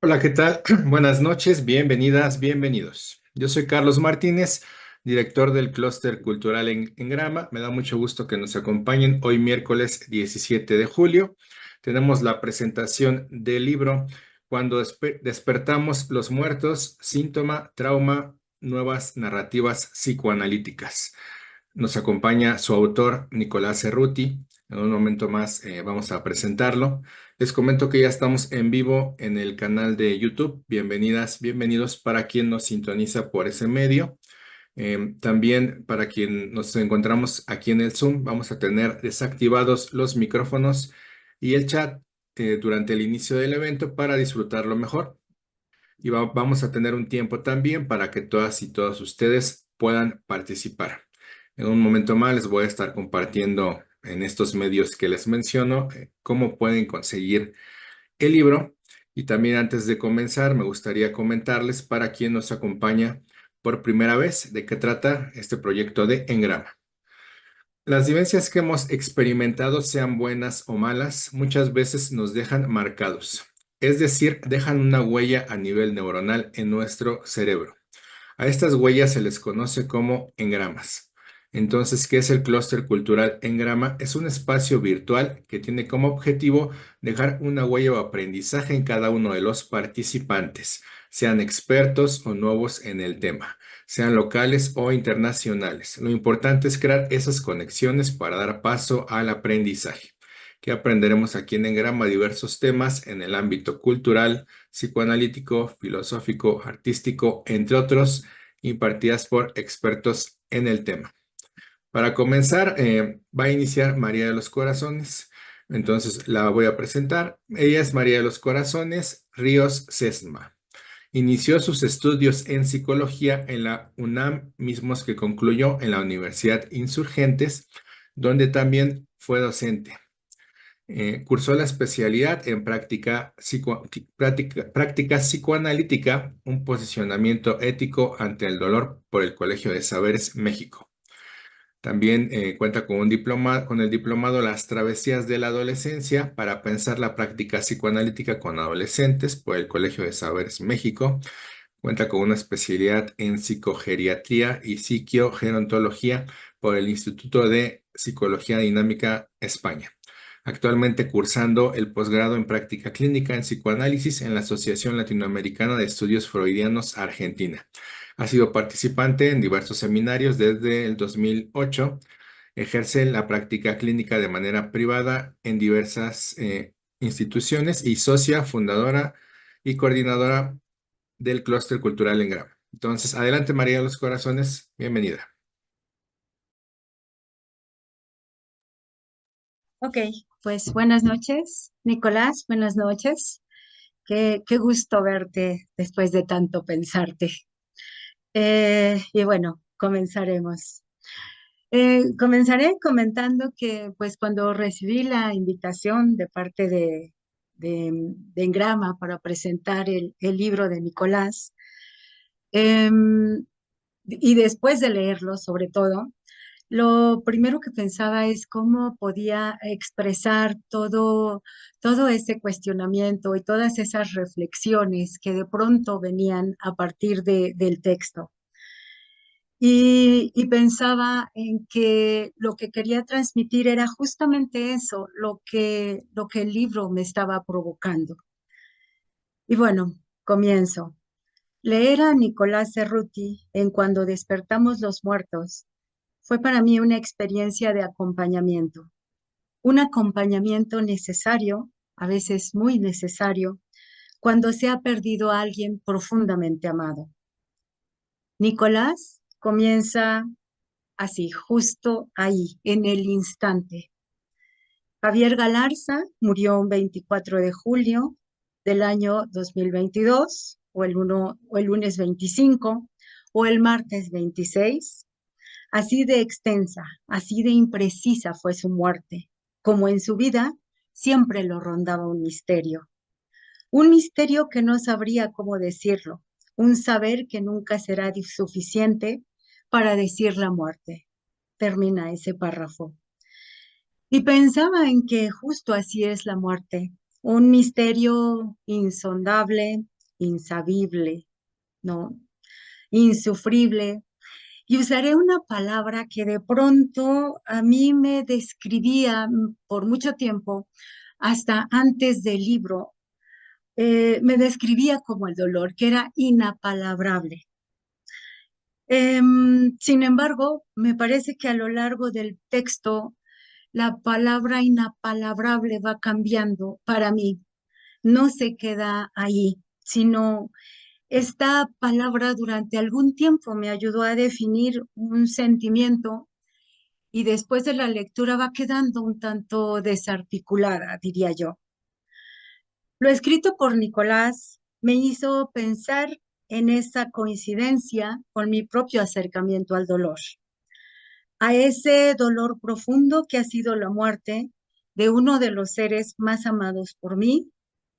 Hola, ¿qué tal? Buenas noches, bienvenidas, bienvenidos. Yo soy Carlos Martínez, director del Clúster Cultural en Grama. Me da mucho gusto que nos acompañen hoy miércoles 17 de julio. Tenemos la presentación del libro Cuando despertamos los muertos, síntoma, trauma, nuevas narrativas psicoanalíticas. Nos acompaña su autor, Nicolás Cerruti. En un momento más vamos a presentarlo. Les comento que ya estamos en vivo en el canal de YouTube. Bienvenidas, bienvenidos para quien nos sintoniza por ese medio. También para quien nos encontramos aquí en el Zoom, vamos a tener desactivados los micrófonos y el chat durante el inicio del evento para disfrutarlo mejor. Y vamos a tener un tiempo también para que todas y todos ustedes puedan participar. En un momento más les voy a estar compartiendo en estos medios que les menciono cómo pueden conseguir el libro. Y también antes de comenzar, me gustaría comentarles para quien nos acompaña por primera vez de qué trata este proyecto de Engrama. Las vivencias que hemos experimentado, sean buenas o malas, muchas veces nos dejan marcados, es decir, dejan una huella a nivel neuronal en nuestro cerebro. A estas huellas se les conoce como engramas. Entonces, ¿qué es el clúster cultural Engrama? Es un espacio virtual que tiene como objetivo dejar una huella o aprendizaje en cada uno de los participantes, sean expertos o nuevos en el tema, sean locales o internacionales. Lo importante es crear esas conexiones para dar paso al aprendizaje, que aprenderemos aquí en Engrama diversos temas en el ámbito cultural, psicoanalítico, filosófico, artístico, entre otros, impartidas por expertos en el tema. Para comenzar, va a iniciar María de los Corazones. Entonces la voy a presentar. Ella es María de los Corazones Ríos Sesma. Inició sus estudios en psicología en la UNAM, mismos que concluyó en la Universidad Insurgentes, donde también fue docente. Cursó la especialidad en práctica psicoanalítica, un posicionamiento ético ante el dolor por el Colegio de Saberes México. También cuenta con con el diplomado Las Travesías de la Adolescencia para pensar la práctica psicoanalítica con adolescentes por el Colegio de Saberes México. Cuenta con una especialidad en psicogeriatría y psiquiogerontología por el Instituto de Psicología Dinámica España. Actualmente cursando el posgrado en práctica clínica en psicoanálisis en la Asociación Latinoamericana de Estudios Freudianos Argentina. Ha sido participante en diversos seminarios desde el 2008. Ejerce la práctica clínica de manera privada en diversas instituciones y socia, fundadora y coordinadora del Clúster Cultural en Grama. Entonces, adelante María de los Corazones, bienvenida. Ok, pues buenas noches, Nicolás, buenas noches. Qué gusto verte después de tanto pensarte. Y bueno, comenzaremos. Comenzaré comentando que pues cuando recibí la invitación de parte de Engrama para presentar el libro de Nicolás, em, y después de leerlo sobre todo, lo primero que pensaba es cómo podía expresar todo ese cuestionamiento y todas esas reflexiones que de pronto venían a partir del texto. Y pensaba en que lo que quería transmitir era justamente eso, lo que el libro me estaba provocando. Y bueno, comienzo. Leer a Nicolás Cerruti en Cuando despertamos los muertos fue para mí una experiencia de acompañamiento, un acompañamiento necesario, a veces muy necesario, cuando se ha perdido a alguien profundamente amado. Nicolás comienza así, justo ahí, en el instante. Javier Galarza murió un 24 de julio del año 2022, o el lunes 25, o el martes 26. Así de extensa, así de imprecisa fue su muerte. Como en su vida, siempre lo rondaba un misterio que no sabría cómo decirlo, un saber que nunca será suficiente para decir la muerte. Termina ese párrafo. Y pensaba en que justo así es la muerte, un misterio insondable, insabible, ¿no? Insufrible. Y usaré una palabra que de pronto a mí me describía por mucho tiempo, hasta antes del libro, me describía como el dolor, que era inapalabrable. Sin embargo, me parece que a lo largo del texto la palabra inapalabrable va cambiando para mí. No se queda ahí, sino esta palabra durante algún tiempo me ayudó a definir un sentimiento y después de la lectura va quedando un tanto desarticulada, diría yo. Lo escrito por Nicolás me hizo pensar en esa coincidencia con mi propio acercamiento al dolor, a ese dolor profundo que ha sido la muerte de uno de los seres más amados por mí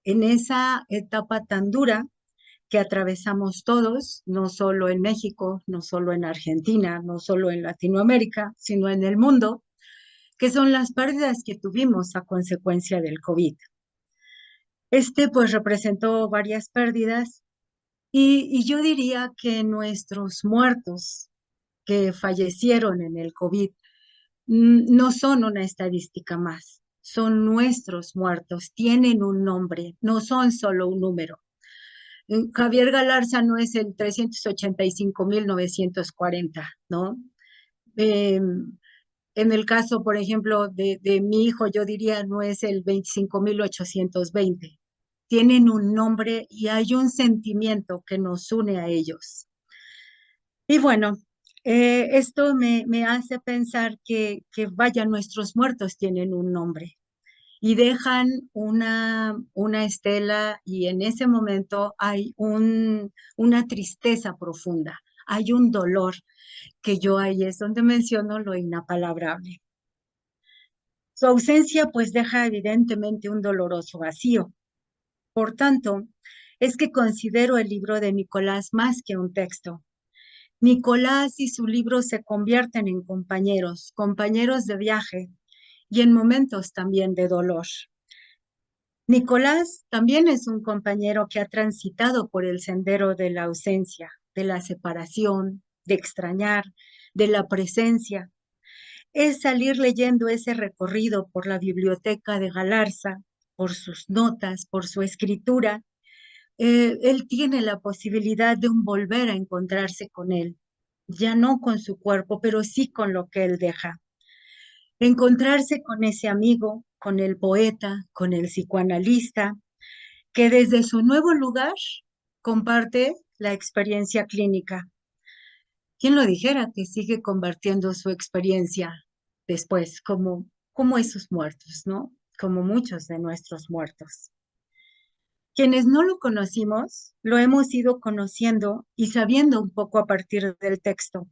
en esa etapa tan dura que atravesamos todos, no solo en México, no solo en Argentina, no solo en Latinoamérica, sino en el mundo, que son las pérdidas que tuvimos a consecuencia del COVID. Pues representó varias pérdidas y yo diría que nuestros muertos que fallecieron en el COVID no son una estadística más, son nuestros muertos, tienen un nombre, no son solo un número. Javier Galarza no es el 385.940, ¿no? Eh, en el caso, por ejemplo, de mi hijo, yo diría no es el 25.820. Tienen un nombre y hay un sentimiento que nos une a ellos. Y bueno, esto me hace pensar que, vaya, nuestros muertos tienen un nombre y dejan una estela y en ese momento hay una tristeza profunda, hay un dolor que yo ahí es donde menciono lo inapalabrable. Su ausencia pues deja evidentemente un doloroso vacío. Por tanto, es que considero el libro de Nicolás más que un texto. Nicolás y su libro se convierten en compañeros, compañeros de viaje y en momentos también de dolor. Nicolás también es un compañero que ha transitado por el sendero de la ausencia, de la separación, de extrañar, de la presencia. Es salir leyendo ese recorrido por la biblioteca de Galarza, por sus notas, por su escritura. Él tiene la posibilidad de un volver a encontrarse con él, ya no con su cuerpo, pero sí con lo que él deja. Encontrarse con ese amigo, con el poeta, con el psicoanalista, que desde su nuevo lugar comparte la experiencia clínica. ¿Quién lo dijera que sigue compartiendo su experiencia después, como esos muertos, ¿no? Como muchos de nuestros muertos. Quienes no lo conocimos, lo hemos ido conociendo y sabiendo un poco a partir del texto.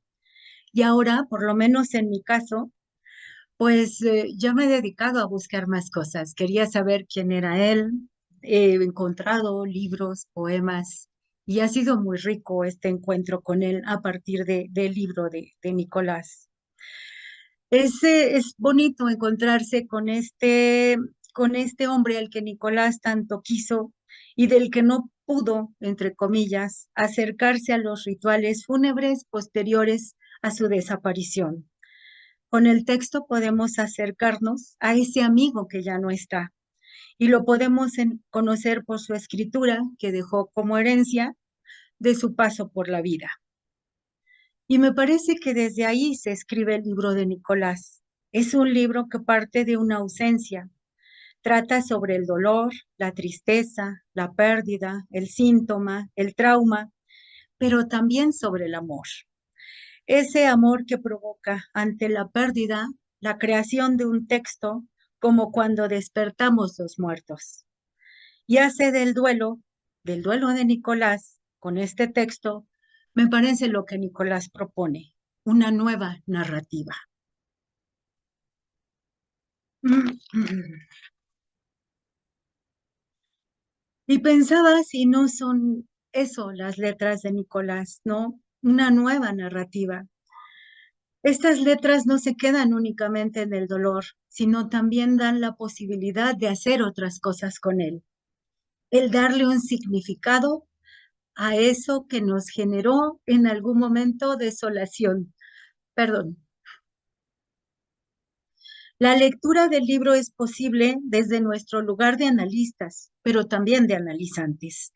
Y ahora, por lo menos en mi caso, pues ya me he dedicado a buscar más cosas. Quería saber quién era él. He encontrado libros, poemas, y ha sido muy rico este encuentro con él a partir del libro de Nicolás. Es bonito encontrarse con este hombre al que Nicolás tanto quiso y del que no pudo, entre comillas, acercarse a los rituales fúnebres posteriores a su desaparición. Con el texto podemos acercarnos a ese amigo que ya no está y lo podemos conocer por su escritura que dejó como herencia de su paso por la vida. Y me parece que desde ahí se escribe el libro de Nicolás. Es un libro que parte de una ausencia, trata sobre el dolor, la tristeza, la pérdida, el síntoma, el trauma, pero también sobre el amor. Ese amor que provoca ante la pérdida la creación de un texto como cuando despertamos los muertos. Y hace del duelo de Nicolás, con este texto, me parece lo que Nicolás propone, una nueva narrativa. Y pensaba si no son eso las letras de Nicolás, ¿no? Una nueva narrativa. Estas letras no se quedan únicamente en el dolor, sino también dan la posibilidad de hacer otras cosas con él. El darle un significado a eso que nos generó en algún momento desolación. Perdón. La lectura del libro es posible desde nuestro lugar de analistas, pero también de analizantes.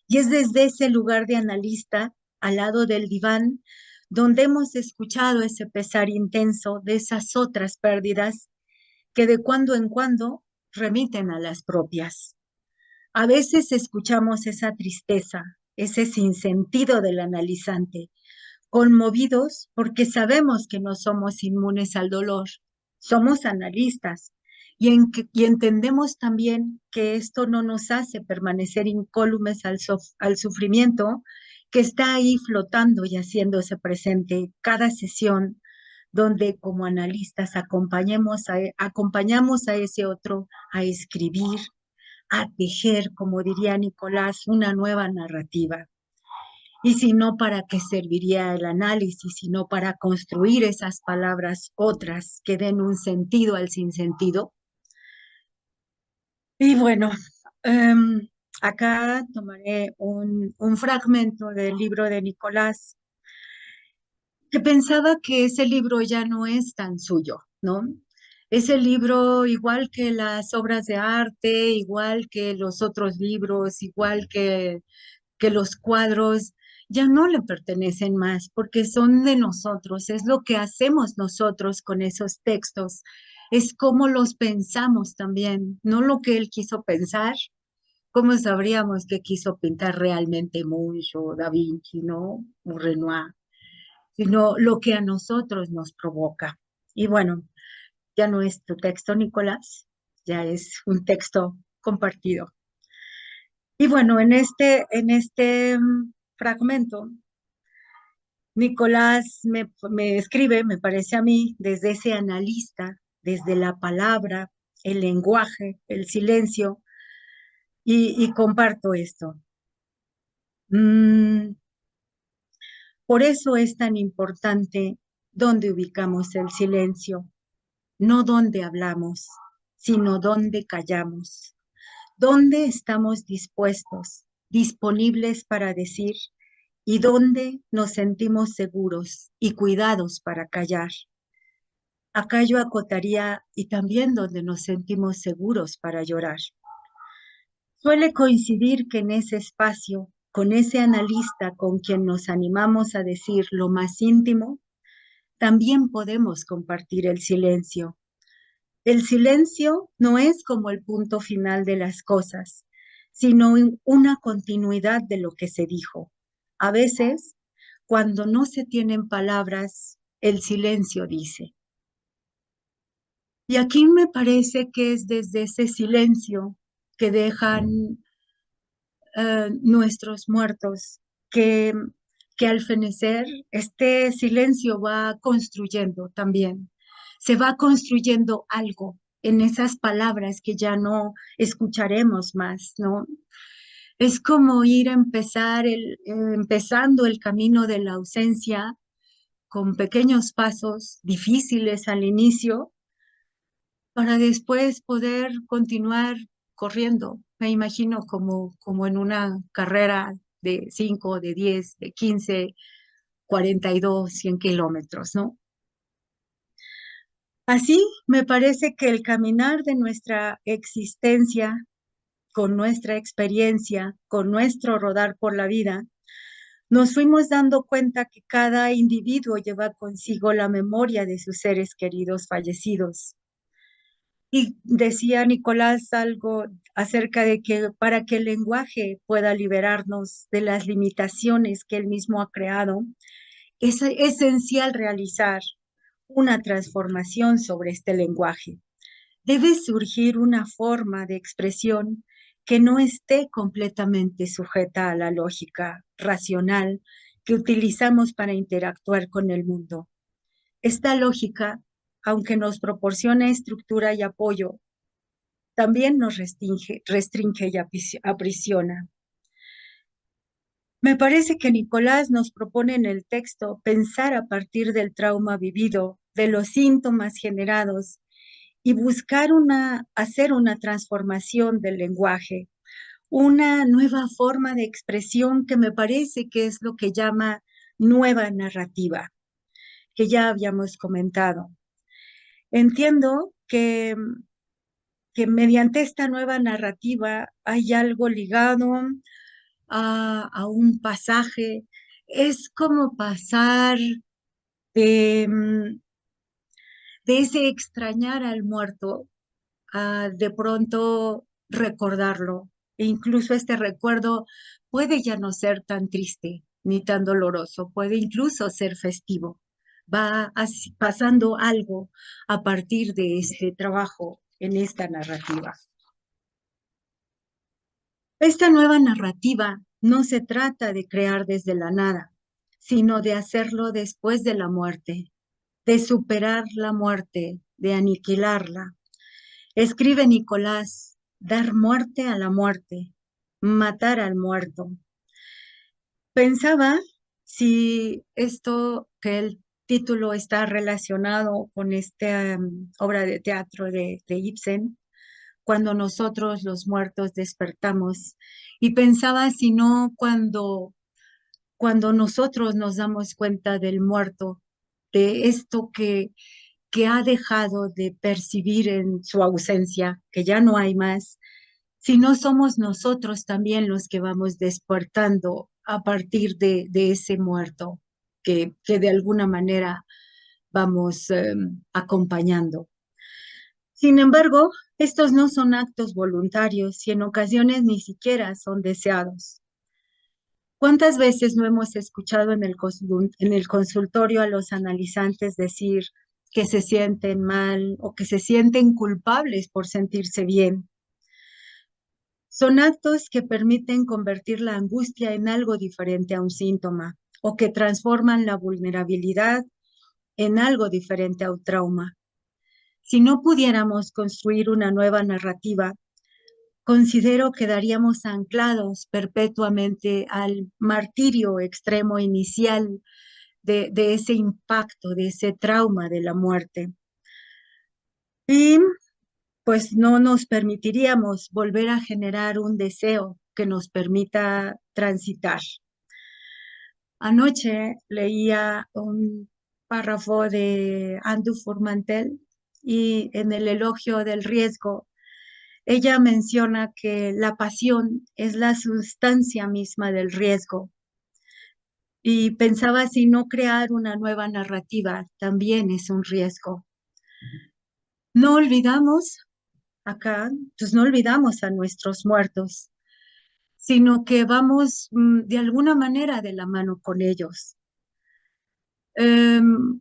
Y es desde ese lugar de analista, al lado del diván, donde hemos escuchado ese pesar intenso de esas otras pérdidas que de cuando en cuando remiten a las propias. A veces escuchamos esa tristeza, ese sinsentido del analizante, conmovidos porque sabemos que no somos inmunes al dolor, somos analistas y entendemos también que esto no nos hace permanecer incólumes al sufrimiento que está ahí flotando y haciéndose presente cada sesión donde como analistas acompañamos a ese otro a escribir, a tejer, como diría Nicolás, una nueva narrativa. Y si no, ¿para qué serviría el análisis? Sino para construir esas palabras otras que den un sentido al sinsentido. Y bueno, acá tomaré un fragmento del libro de Nicolás, que pensaba que ese libro ya no es tan suyo, ¿no? Ese libro, igual que las obras de arte, igual que los otros libros, igual que los cuadros ya no le pertenecen más porque son de nosotros, es lo que hacemos nosotros con esos textos, es cómo los pensamos también, no lo que él quiso pensar, cómo sabríamos que quiso pintar realmente Munch o Da Vinci, ¿no? O Renoir, sino lo que a nosotros nos provoca. Y bueno, ya no es tu texto, Nicolás, ya es un texto compartido. Y bueno, en este fragmento, Nicolás me escribe, me parece a mí, desde ese analista, desde la palabra, el lenguaje, el silencio, y comparto esto. Mm, por eso es tan importante dónde ubicamos el silencio, no dónde hablamos, sino dónde callamos, dónde estamos dispuestos, disponibles para decir y dónde nos sentimos seguros y cuidados para callar. Acá yo acotaría y también donde nos sentimos seguros para llorar. Suele coincidir que en ese espacio, con ese analista con quien nos animamos a decir lo más íntimo, también podemos compartir el silencio. El silencio no es como el punto final de las cosas, sino una continuidad de lo que se dijo. A veces, cuando no se tienen palabras, el silencio dice. Y aquí me parece que es desde ese silencio que dejan nuestros muertos, que al fenecer este silencio va construyendo también, se va construyendo algo en esas palabras que ya no escucharemos más, ¿no? Es como ir a empezando el camino de la ausencia con pequeños pasos difíciles al inicio para después poder continuar corriendo. Me imagino como en una carrera de 5, de 10, de 15, 42, 100 kilómetros, ¿no? Así me parece que el caminar de nuestra existencia, con nuestra experiencia, con nuestro rodar por la vida, nos fuimos dando cuenta que cada individuo lleva consigo la memoria de sus seres queridos fallecidos. Y decía Nicolás algo acerca de que para que el lenguaje pueda liberarnos de las limitaciones que él mismo ha creado, es esencial realizar una transformación sobre este lenguaje. Debe surgir una forma de expresión que no esté completamente sujeta a la lógica racional que utilizamos para interactuar con el mundo. Esta lógica, aunque nos proporciona estructura y apoyo, también nos restringe y aprisiona. Me parece que Nicolás nos propone en el texto pensar a partir del trauma vivido, de los síntomas generados y buscar hacer una transformación del lenguaje, una nueva forma de expresión que me parece que es lo que llama nueva narrativa, que ya habíamos comentado. Entiendo que mediante esta nueva narrativa hay algo ligado a un pasaje. Es como pasar de, de ese extrañar al muerto a de pronto recordarlo. E incluso este recuerdo puede ya no ser tan triste ni tan doloroso, puede incluso ser festivo. Va pasando algo a partir de este trabajo en esta narrativa. Esta nueva narrativa no se trata de crear desde la nada, sino de hacerlo después de la muerte, de superar la muerte, de aniquilarla. Escribe Nicolás, dar muerte a la muerte, matar al muerto. Pensaba si esto, que el título está relacionado con esta obra de teatro de Ibsen, cuando nosotros los muertos despertamos, y pensaba si no cuando nosotros nos damos cuenta del muerto, de esto que ha dejado de percibir en su ausencia, que ya no hay más, si no somos nosotros también los que vamos despertando a partir de ese muerto que de alguna manera vamos acompañando. Sin embargo, estos no son actos voluntarios y en ocasiones ni siquiera son deseados. ¿Cuántas veces no hemos escuchado en el consultorio a los analizantes decir que se sienten mal o que se sienten culpables por sentirse bien? Son actos que permiten convertir la angustia en algo diferente a un síntoma o que transforman la vulnerabilidad en algo diferente a un trauma. Si no pudiéramos construir una nueva narrativa, considero que quedaríamos anclados perpetuamente al martirio extremo inicial de ese impacto, de ese trauma de la muerte. Y pues no nos permitiríamos volver a generar un deseo que nos permita transitar. Anoche leía un párrafo de Andu Furmantel y en el elogio del riesgo, ella menciona que la pasión es la sustancia misma del riesgo y pensaba si no crear una nueva narrativa también es un riesgo. No olvidamos acá, pues no olvidamos a nuestros muertos, sino que vamos de alguna manera de la mano con ellos,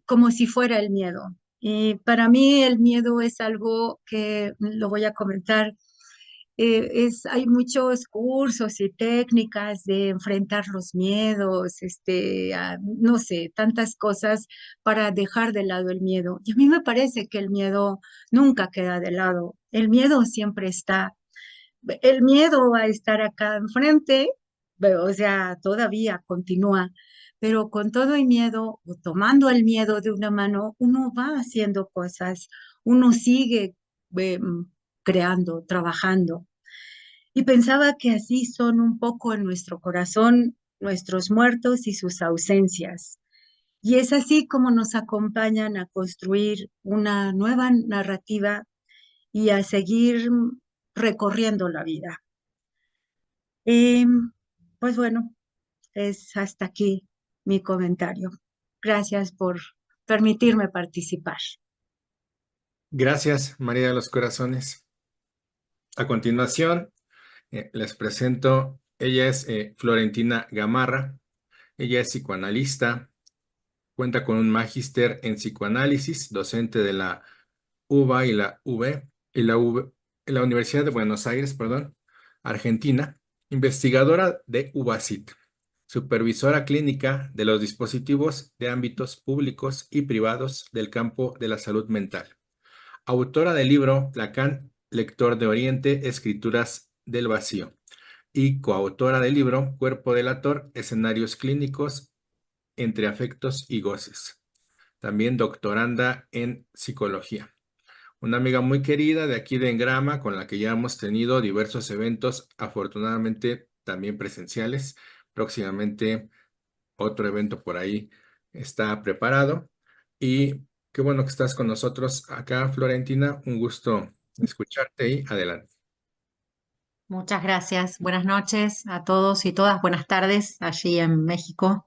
como si fuera el miedo. Y para mí el miedo es algo que lo voy a comentar. Hay muchos cursos y técnicas de enfrentar los miedos, no sé, tantas cosas para dejar de lado el miedo. Y a mí me parece que el miedo nunca queda de lado. El miedo siempre está. El miedo a estar acá enfrente, o sea, todavía continúa, pero con todo el miedo o tomando el miedo de una mano, uno va haciendo cosas, uno sigue eh, creando, trabajando. Y pensaba que así son un poco en nuestro corazón nuestros muertos y sus ausencias. Y es así como nos acompañan a construir una nueva narrativa y a seguir recorriendo la vida. Y pues bueno, es hasta aquí mi comentario. Gracias por permitirme participar. Gracias, María de los Corazones. A continuación, les presento, ella es Florentina Gamarra, ella es psicoanalista, cuenta con un magíster en psicoanálisis, docente de la UBA y la UB, y la Universidad de Buenos Aires, perdón, Argentina, investigadora de UBACIT, supervisora clínica de los dispositivos de ámbitos públicos y privados del campo de la salud mental, autora del libro Lacan, Lector de Oriente, Escrituras del Vacío, y coautora del libro Cuerpo delator, Escenarios Clínicos entre Afectos y Goces. También doctoranda en psicología. una amiga muy querida de aquí de Engrama, con la que ya hemos tenido diversos eventos, afortunadamente también presenciales. Próximamente otro evento por ahí está preparado. Y qué bueno que estás con nosotros acá, Florentina. Un gusto escucharte y adelante. Muchas gracias. Buenas noches a todos y todas. Buenas tardes allí en México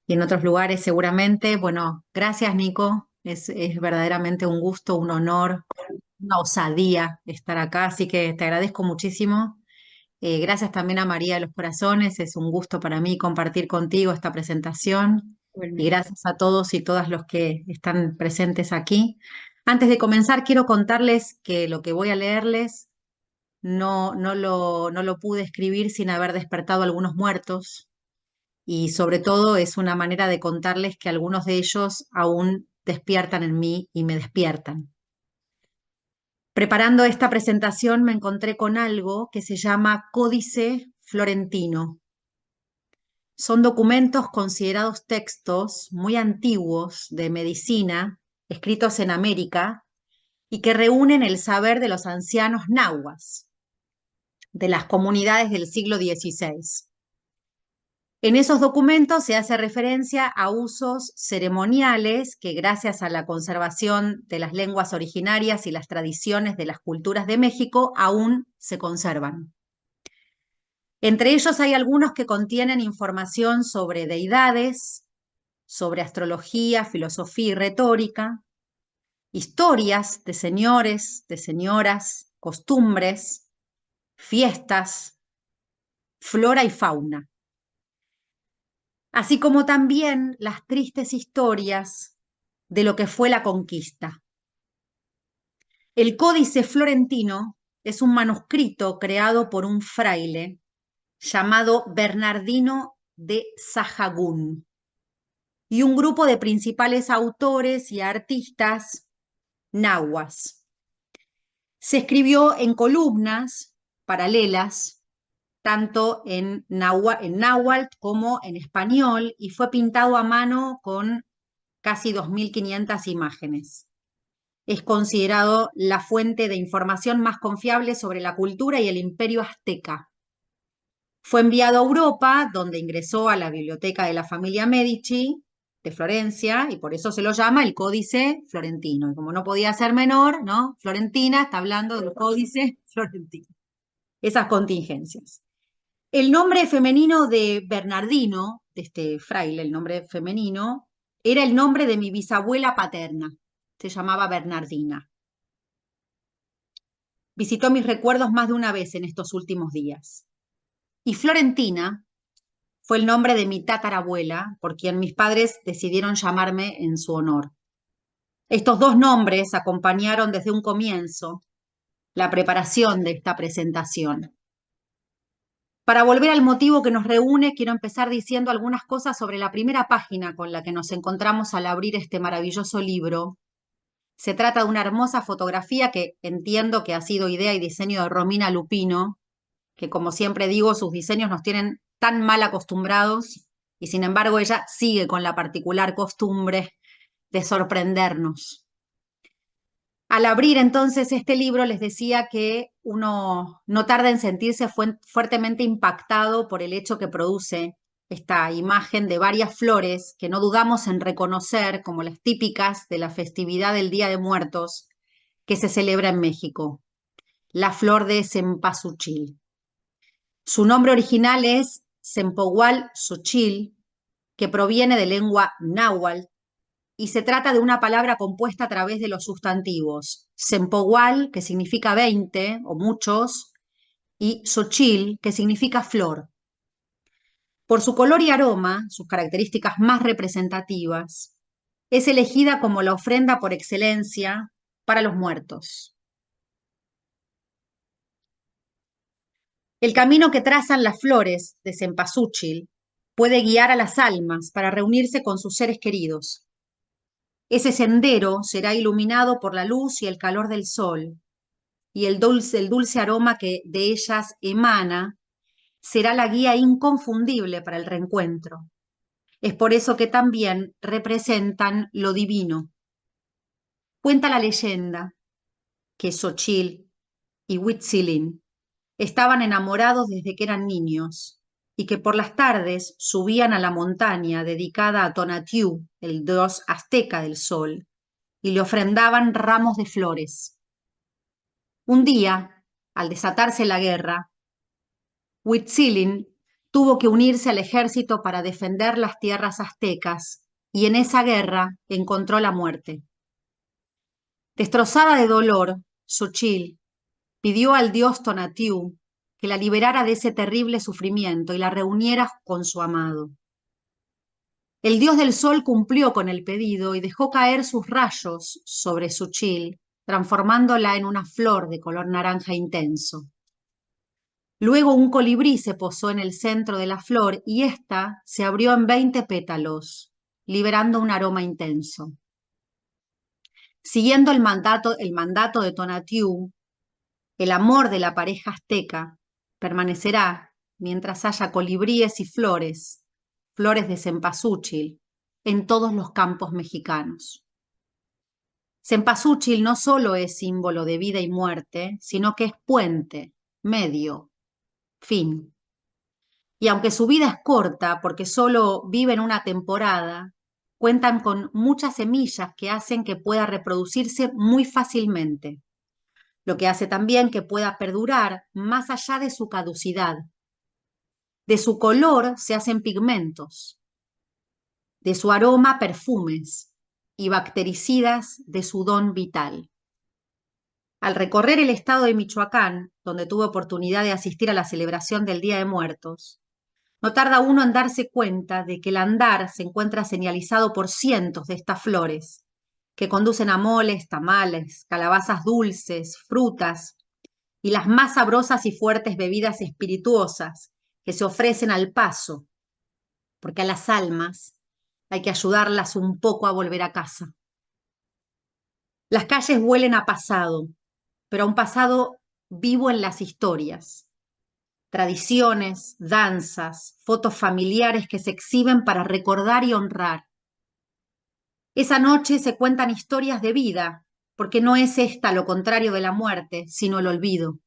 y en otros lugares seguramente. Bueno, gracias Nico. Es verdaderamente un gusto, un honor, una osadía estar acá, así que te agradezco muchísimo. Gracias también a María de los Corazones. Es un gusto para mí compartir contigo esta presentación. Y Igualmente. gracias a todos y todas los que están presentes aquí. Antes de comenzar, quiero contarles que lo que voy a leerles no lo pude escribir sin haber despertado a algunos muertos y sobre todo es una manera de contarles que algunos de ellos aún despiertan en mí y me despiertan. Preparando esta presentación me encontré con algo que se llama Códice Florentino. Son documentos considerados textos muy antiguos de medicina, escritos en América, y que reúnen el saber de los ancianos nahuas, de las comunidades del siglo XVI. En esos documentos se hace referencia a usos ceremoniales que, gracias a la conservación de las lenguas originarias y las tradiciones de las culturas de México, aún se conservan. Entre ellos hay algunos que contienen información sobre deidades, sobre astrología, filosofía y retórica, historias de señores, de señoras, costumbres, fiestas, flora y fauna, así como también las tristes historias de lo que fue la conquista. El Códice Florentino es un manuscrito creado por un fraile llamado Bernardino de Sahagún y un grupo de principales autores y artistas nahuas. Se escribió en columnas paralelas, tanto en náhuatl como en español, y fue pintado a mano con casi 2.500 imágenes. Es considerado la fuente de información más confiable sobre la cultura y el imperio azteca. Fue enviado a Europa, donde ingresó a la biblioteca de la familia Medici de Florencia, y por eso se lo llama el Códice Florentino. Y como no podía ser menor, ¿no? Florentina está hablando del Códice Florentino. Esas contingencias. El nombre femenino de Bernardino, de este fraile, el nombre femenino, era el nombre de mi bisabuela paterna. Se llamaba Bernardina. Visitó mis recuerdos más de una vez en estos últimos días. Y Florentina fue el nombre de mi tatarabuela, por quien mis padres decidieron llamarme en su honor. Estos dos nombres acompañaron desde un comienzo la preparación de esta presentación. Para volver al motivo que nos reúne, quiero empezar diciendo algunas cosas sobre la primera página con la que nos encontramos al abrir este maravilloso libro. Se trata de una hermosa fotografía que entiendo que ha sido idea y diseño de Romina Lupino, que como siempre digo, sus diseños nos tienen tan mal acostumbrados y sin embargo ella sigue con la particular costumbre de sorprendernos. Al abrir entonces este libro les decía que uno no tarda en sentirse fuertemente impactado por el hecho que produce esta imagen de varias flores que no dudamos en reconocer como las típicas de la festividad del Día de Muertos que se celebra en México, la flor de cempasúchil. Su nombre original es Sempohual Xochil, que proviene de lengua náhuatl, y se trata de una palabra compuesta a través de los sustantivos Sempohual, que significa 20 o muchos, y Xochil, que significa flor. Por su color y aroma, sus características más representativas, es elegida como la ofrenda por excelencia para los muertos. El camino que trazan las flores de cempasúchil puede guiar a las almas para reunirse con sus seres queridos. Ese sendero será iluminado por la luz y el calor del sol, y el dulce aroma que de ellas emana será la guía inconfundible para el reencuentro. Es por eso que también representan lo divino. Cuenta la leyenda que Xochitl y Huitzilin estaban enamorados desde que eran niños y que por las tardes subían a la montaña dedicada a Tonatiuh, el dios azteca del sol, y le ofrendaban ramos de flores. Un día, al desatarse la guerra, Huitzilin tuvo que unirse al ejército para defender las tierras aztecas y en esa guerra encontró la muerte. Destrozada de dolor, Xochitl pidió al dios Tonatiuh que la liberara de ese terrible sufrimiento y la reuniera con su amado. El dios del sol cumplió con el pedido y dejó caer sus rayos sobre Xochitl, transformándola en una flor de color naranja intenso. Luego un colibrí se posó en el centro de la flor y ésta se abrió en 20 pétalos, liberando un aroma intenso. Siguiendo el mandato de Tonatiuh, el amor de la pareja azteca permanecerá mientras haya colibríes y flores, flores de cempasúchil, en todos los campos mexicanos. Cempasúchil no solo es símbolo de vida y muerte, sino que es puente, medio, fin. Y aunque su vida es corta, porque solo viven una temporada, cuentan con muchas semillas que hacen que pueda reproducirse muy fácilmente, lo que hace también que pueda perdurar más allá de su caducidad. De su color se hacen pigmentos, de su aroma perfumes y bactericidas de su don vital. Al recorrer el estado de Michoacán, donde tuve oportunidad de asistir a la celebración del Día de Muertos, no tarda uno en darse cuenta de que el andar se encuentra señalizado por cientos de estas flores, que conducen a moles, tamales, calabazas dulces, frutas y las más sabrosas y fuertes bebidas espirituosas que se ofrecen al paso, porque a las almas hay que ayudarlas un poco a volver a casa. Las calles huelen a pasado, pero a un pasado vivo en las historias. Tradiciones, danzas, fotos familiares que se exhiben para recordar y honrar. Esa noche se cuentan historias de vida, porque no es esta lo contrario de la muerte, sino el olvido.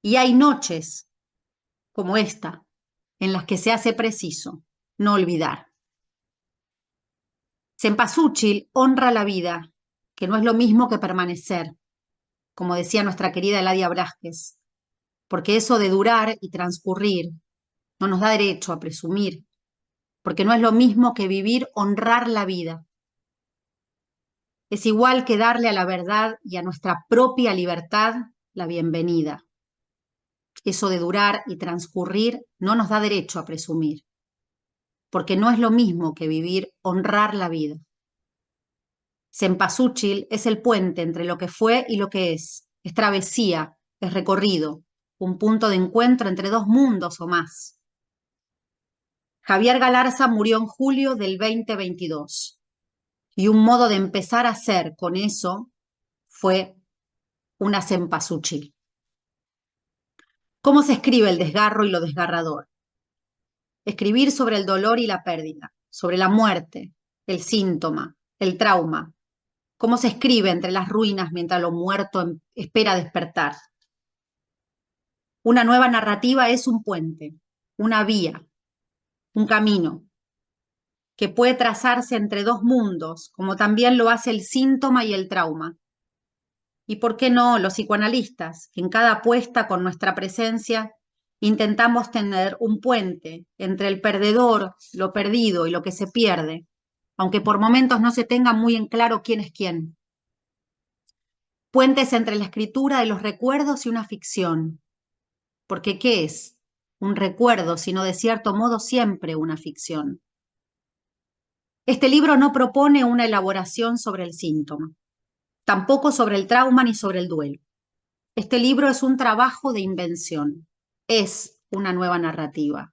Y hay noches como esta, en las que se hace preciso no olvidar. Cempasúchil honra la vida, que no es lo mismo que permanecer, como decía nuestra querida Eladia Blasquez, porque eso de durar y transcurrir no nos da derecho a presumir, porque no es lo mismo que vivir, honrar la vida. Es igual que darle a la verdad y a nuestra propia libertad la bienvenida. Eso de durar y transcurrir no nos da derecho a presumir, porque no es lo mismo que vivir, honrar la vida. Cempasúchil es el puente entre lo que fue y lo que es travesía, es recorrido, un punto de encuentro entre dos mundos o más. Javier Galarza murió en julio del 2022 y un modo de empezar a hacer con eso fue una cempasúchil. ¿Cómo se escribe el desgarro y lo desgarrador? Escribir sobre el dolor y la pérdida, sobre la muerte, el síntoma, el trauma. ¿Cómo se escribe entre las ruinas mientras lo muerto espera despertar? Una nueva narrativa es un puente, una vía, un camino, que puede trazarse entre dos mundos, como también lo hace el síntoma y el trauma. Y por qué no los psicoanalistas, que en cada apuesta con nuestra presencia intentamos tener un puente entre el perdedor, lo perdido y lo que se pierde, aunque por momentos no se tenga muy en claro quién es quién. Puentes entre la escritura de los recuerdos y una ficción. Porque ¿qué es? Un recuerdo, sino de cierto modo siempre una ficción. Este libro no propone una elaboración sobre el síntoma, tampoco sobre el trauma ni sobre el duelo. Este libro es un trabajo de invención, es una nueva narrativa.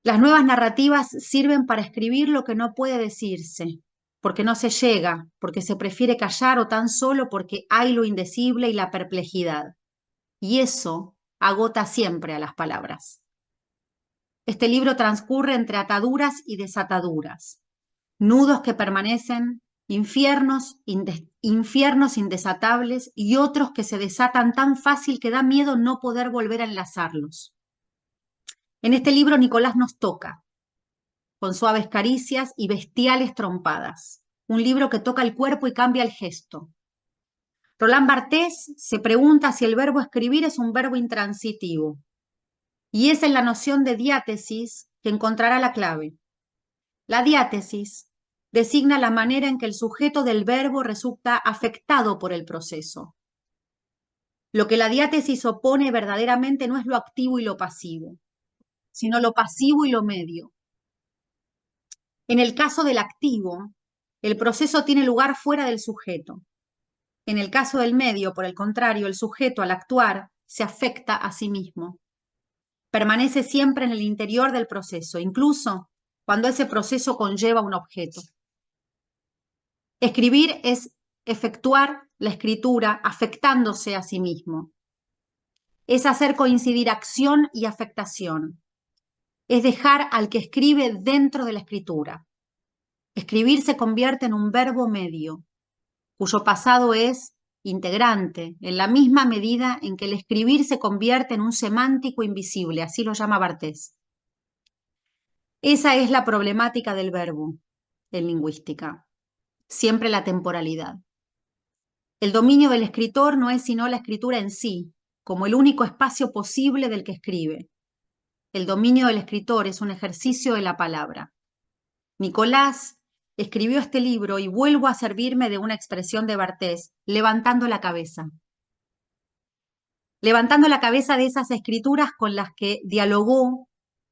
Las nuevas narrativas sirven para escribir lo que no puede decirse, porque no se llega, porque se prefiere callar o tan solo porque hay lo indecible y la perplejidad. Y eso agota siempre a las palabras. Este libro transcurre entre ataduras y desataduras, nudos que permanecen, infiernos infiernos indesatables y otros que se desatan tan fácil que da miedo no poder volver a enlazarlos. En este libro Nicolás nos toca, con suaves caricias y bestiales trompadas. Un libro que toca el cuerpo y cambia el gesto. Roland Barthes se pregunta si el verbo escribir es un verbo intransitivo. Y es en la noción de diátesis que encontrará la clave. La diátesis designa la manera en que el sujeto del verbo resulta afectado por el proceso. Lo que la diátesis opone verdaderamente no es lo activo y lo pasivo, sino lo pasivo y lo medio. En el caso del activo, el proceso tiene lugar fuera del sujeto. En el caso del medio, por el contrario, el sujeto al actuar se afecta a sí mismo. Permanece siempre en el interior del proceso, incluso cuando ese proceso conlleva un objeto. Escribir es efectuar la escritura afectándose a sí mismo. Es hacer coincidir acción y afectación. Es dejar al que escribe dentro de la escritura. Escribir se convierte en un verbo medio, cuyo pasado es integrante, en la misma medida en que el escribir se convierte en un semántico invisible, así lo llama Barthes. Esa es la problemática del verbo en lingüística, siempre la temporalidad. El dominio del escritor no es sino la escritura en sí, como el único espacio posible del que escribe. El dominio del escritor es un ejercicio de la palabra. Nicolás escribió este libro y vuelvo a servirme de una expresión de Barthes, levantando la cabeza. Levantando la cabeza de esas escrituras con las que dialogó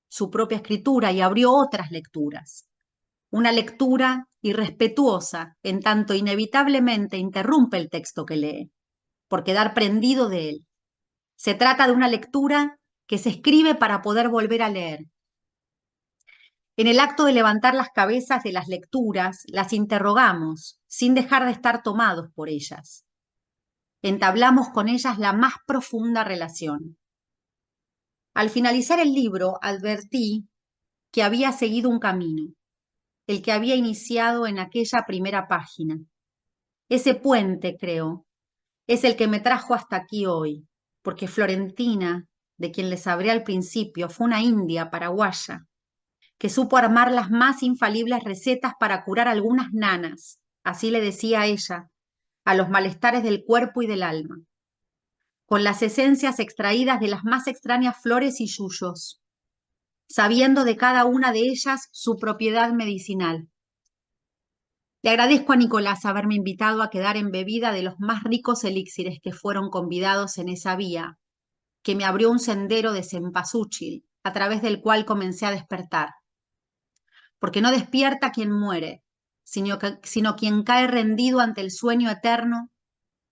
su propia escritura y abrió otras lecturas. Una lectura irrespetuosa, en tanto inevitablemente interrumpe el texto que lee, por quedar prendido de él. Se trata de una lectura que se escribe para poder volver a leer. En el acto de levantar las cabezas de las lecturas, las interrogamos, sin dejar de estar tomados por ellas. Entablamos con ellas la más profunda relación. Al finalizar el libro, advertí que había seguido un camino, el que había iniciado en aquella primera página. Ese puente, creo, es el que me trajo hasta aquí hoy, porque Florentina, de quien les hablé al principio, fue una india paraguaya que supo armar las más infalibles recetas para curar algunas nanas, así le decía ella, a los malestares del cuerpo y del alma, con las esencias extraídas de las más extrañas flores y yuyos, sabiendo de cada una de ellas su propiedad medicinal. Le agradezco a Nicolás haberme invitado a quedar embebida de los más ricos elixires que fueron convidados en esa vía, que me abrió un sendero de cempasúchil, a través del cual comencé a despertar. Porque no despierta quien muere, sino quien cae rendido ante el sueño eterno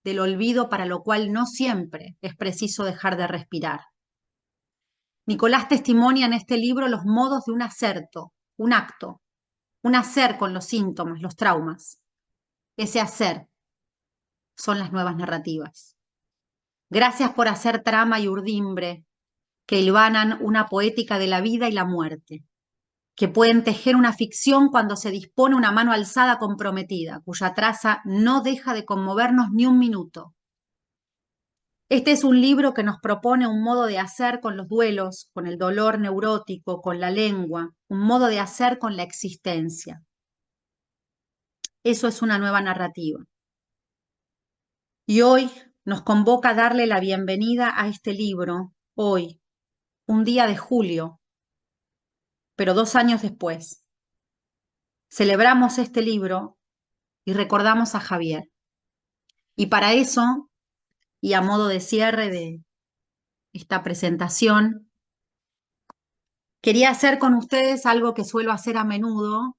del olvido, para lo cual no siempre es preciso dejar de respirar. Nicolás testimonia en este libro los modos de un acerto, un acto, un hacer con los síntomas, los traumas. Ese hacer son las nuevas narrativas. Gracias por hacer trama y urdimbre que hilvanan una poética de la vida y la muerte, que pueden tejer una ficción cuando se dispone una mano alzada comprometida, cuya traza no deja de conmovernos ni un minuto. Este es un libro que nos propone un modo de hacer con los duelos, con el dolor neurótico, con la lengua, un modo de hacer con la existencia. Eso es una nueva narrativa. Y hoy nos convoca a darle la bienvenida a este libro, hoy, un día de julio, pero 2 años después. Celebramos este libro y recordamos a Javier. Y para eso, y a modo de cierre de esta presentación, quería hacer con ustedes algo que suelo hacer a menudo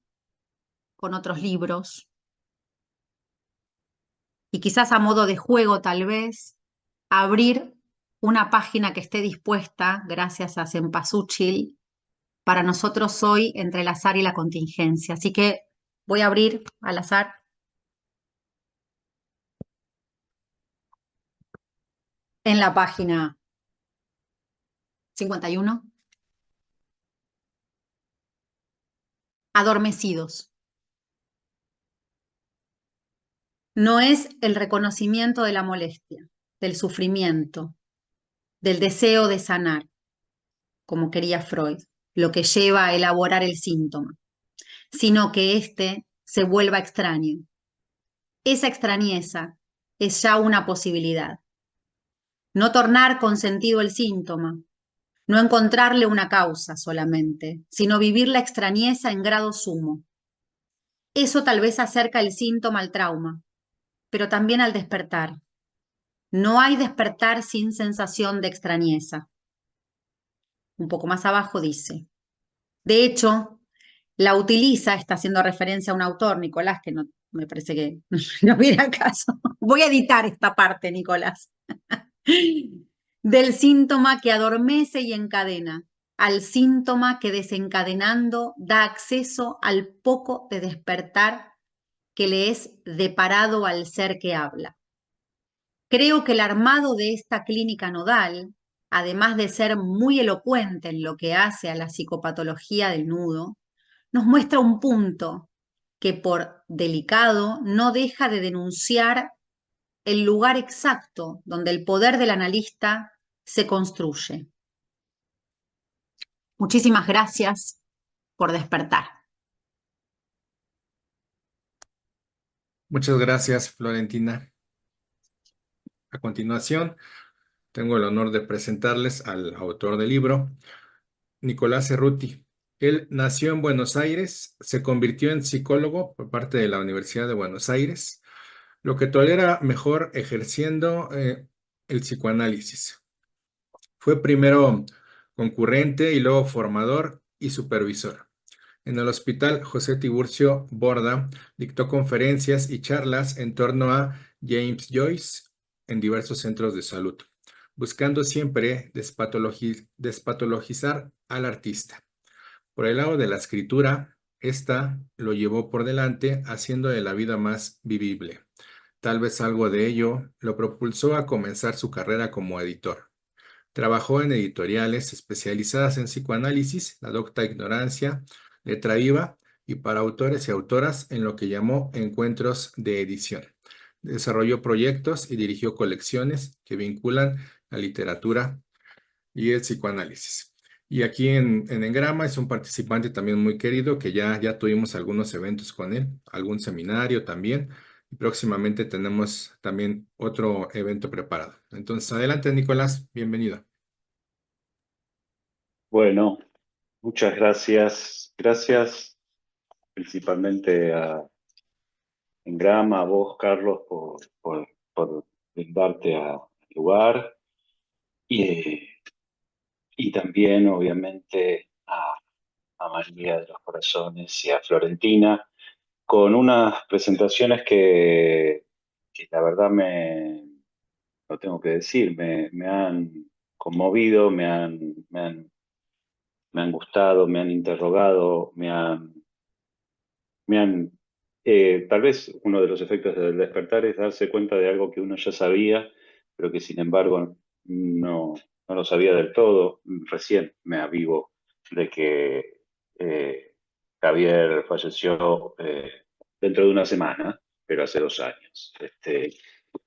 con otros libros, y quizás a modo de juego tal vez, abrir una página que esté dispuesta, gracias a Cempasúchil, para nosotros hoy entre el azar y la contingencia. Así que voy a abrir al azar en la página 51. Adormecidos. no es el reconocimiento de la molestia, del sufrimiento, del deseo de sanar, como quería Freud, lo que lleva a elaborar el síntoma, sino que éste se vuelva extraño. Esa extrañeza es ya una posibilidad. No tornar con sentido el síntoma, no encontrarle una causa solamente, sino vivir la extrañeza en grado sumo. Eso tal vez acerca el síntoma al trauma, pero también al despertar. No hay despertar sin sensación de extrañeza. Un poco más abajo dice. De hecho, la utiliza, está haciendo referencia a un autor, Nicolás, que no me parece que no viene al caso. Voy a editar esta parte, Nicolás. Del síntoma que adormece y encadena, al síntoma que desencadenando da acceso al poco de despertar que le es deparado al ser que habla. Creo que el armado de esta clínica nodal, además de ser muy elocuente en lo que hace a la psicopatología del nudo, nos muestra un punto que por delicado no deja de denunciar el lugar exacto donde el poder del analista se construye. Muchísimas gracias por despertar. Muchas gracias, Florentina. A continuación, tengo el honor de presentarles al autor del libro, Nicolás Cerruti. Él nació en Buenos Aires, se convirtió en psicólogo por parte de la Universidad de Buenos Aires, lo que tolera mejor ejerciendo el psicoanálisis. Fue primero concurrente y luego formador y supervisor. En el Hospital José Tiburcio Borda dictó conferencias y charlas en torno a James Joyce en diversos centros de salud, buscando siempre despatologizar al artista. Por el lado de la escritura, esta lo llevó por delante, haciendo de la vida más vivible. Tal vez algo de ello lo propulsó a comenzar su carrera como editor. Trabajó en editoriales especializadas en psicoanálisis, La Docta Ignorancia, Letra Viva y para autores y autoras en lo que llamó encuentros de edición. Desarrolló proyectos y dirigió colecciones que vinculan la literatura y el psicoanálisis. Y aquí en Engrama es un participante también muy querido que ya tuvimos algunos eventos con él, algún seminario también. Y próximamente tenemos también otro evento preparado. Entonces, adelante, Nicolás, bienvenido. Bueno, muchas gracias. Gracias principalmente a Engrama, a vos, Carlos, por brindarte al lugar y, y también, obviamente, a María de los Corazones y a Florentina con unas presentaciones que la verdad lo tengo que decir, me han conmovido, me han gustado, me han interrogado, tal vez uno de los efectos del despertar es darse cuenta de algo que uno ya sabía, pero que sin embargo no lo sabía del todo. Recién me avivo de que eh, Javier falleció dentro de una semana, pero hace 2 años.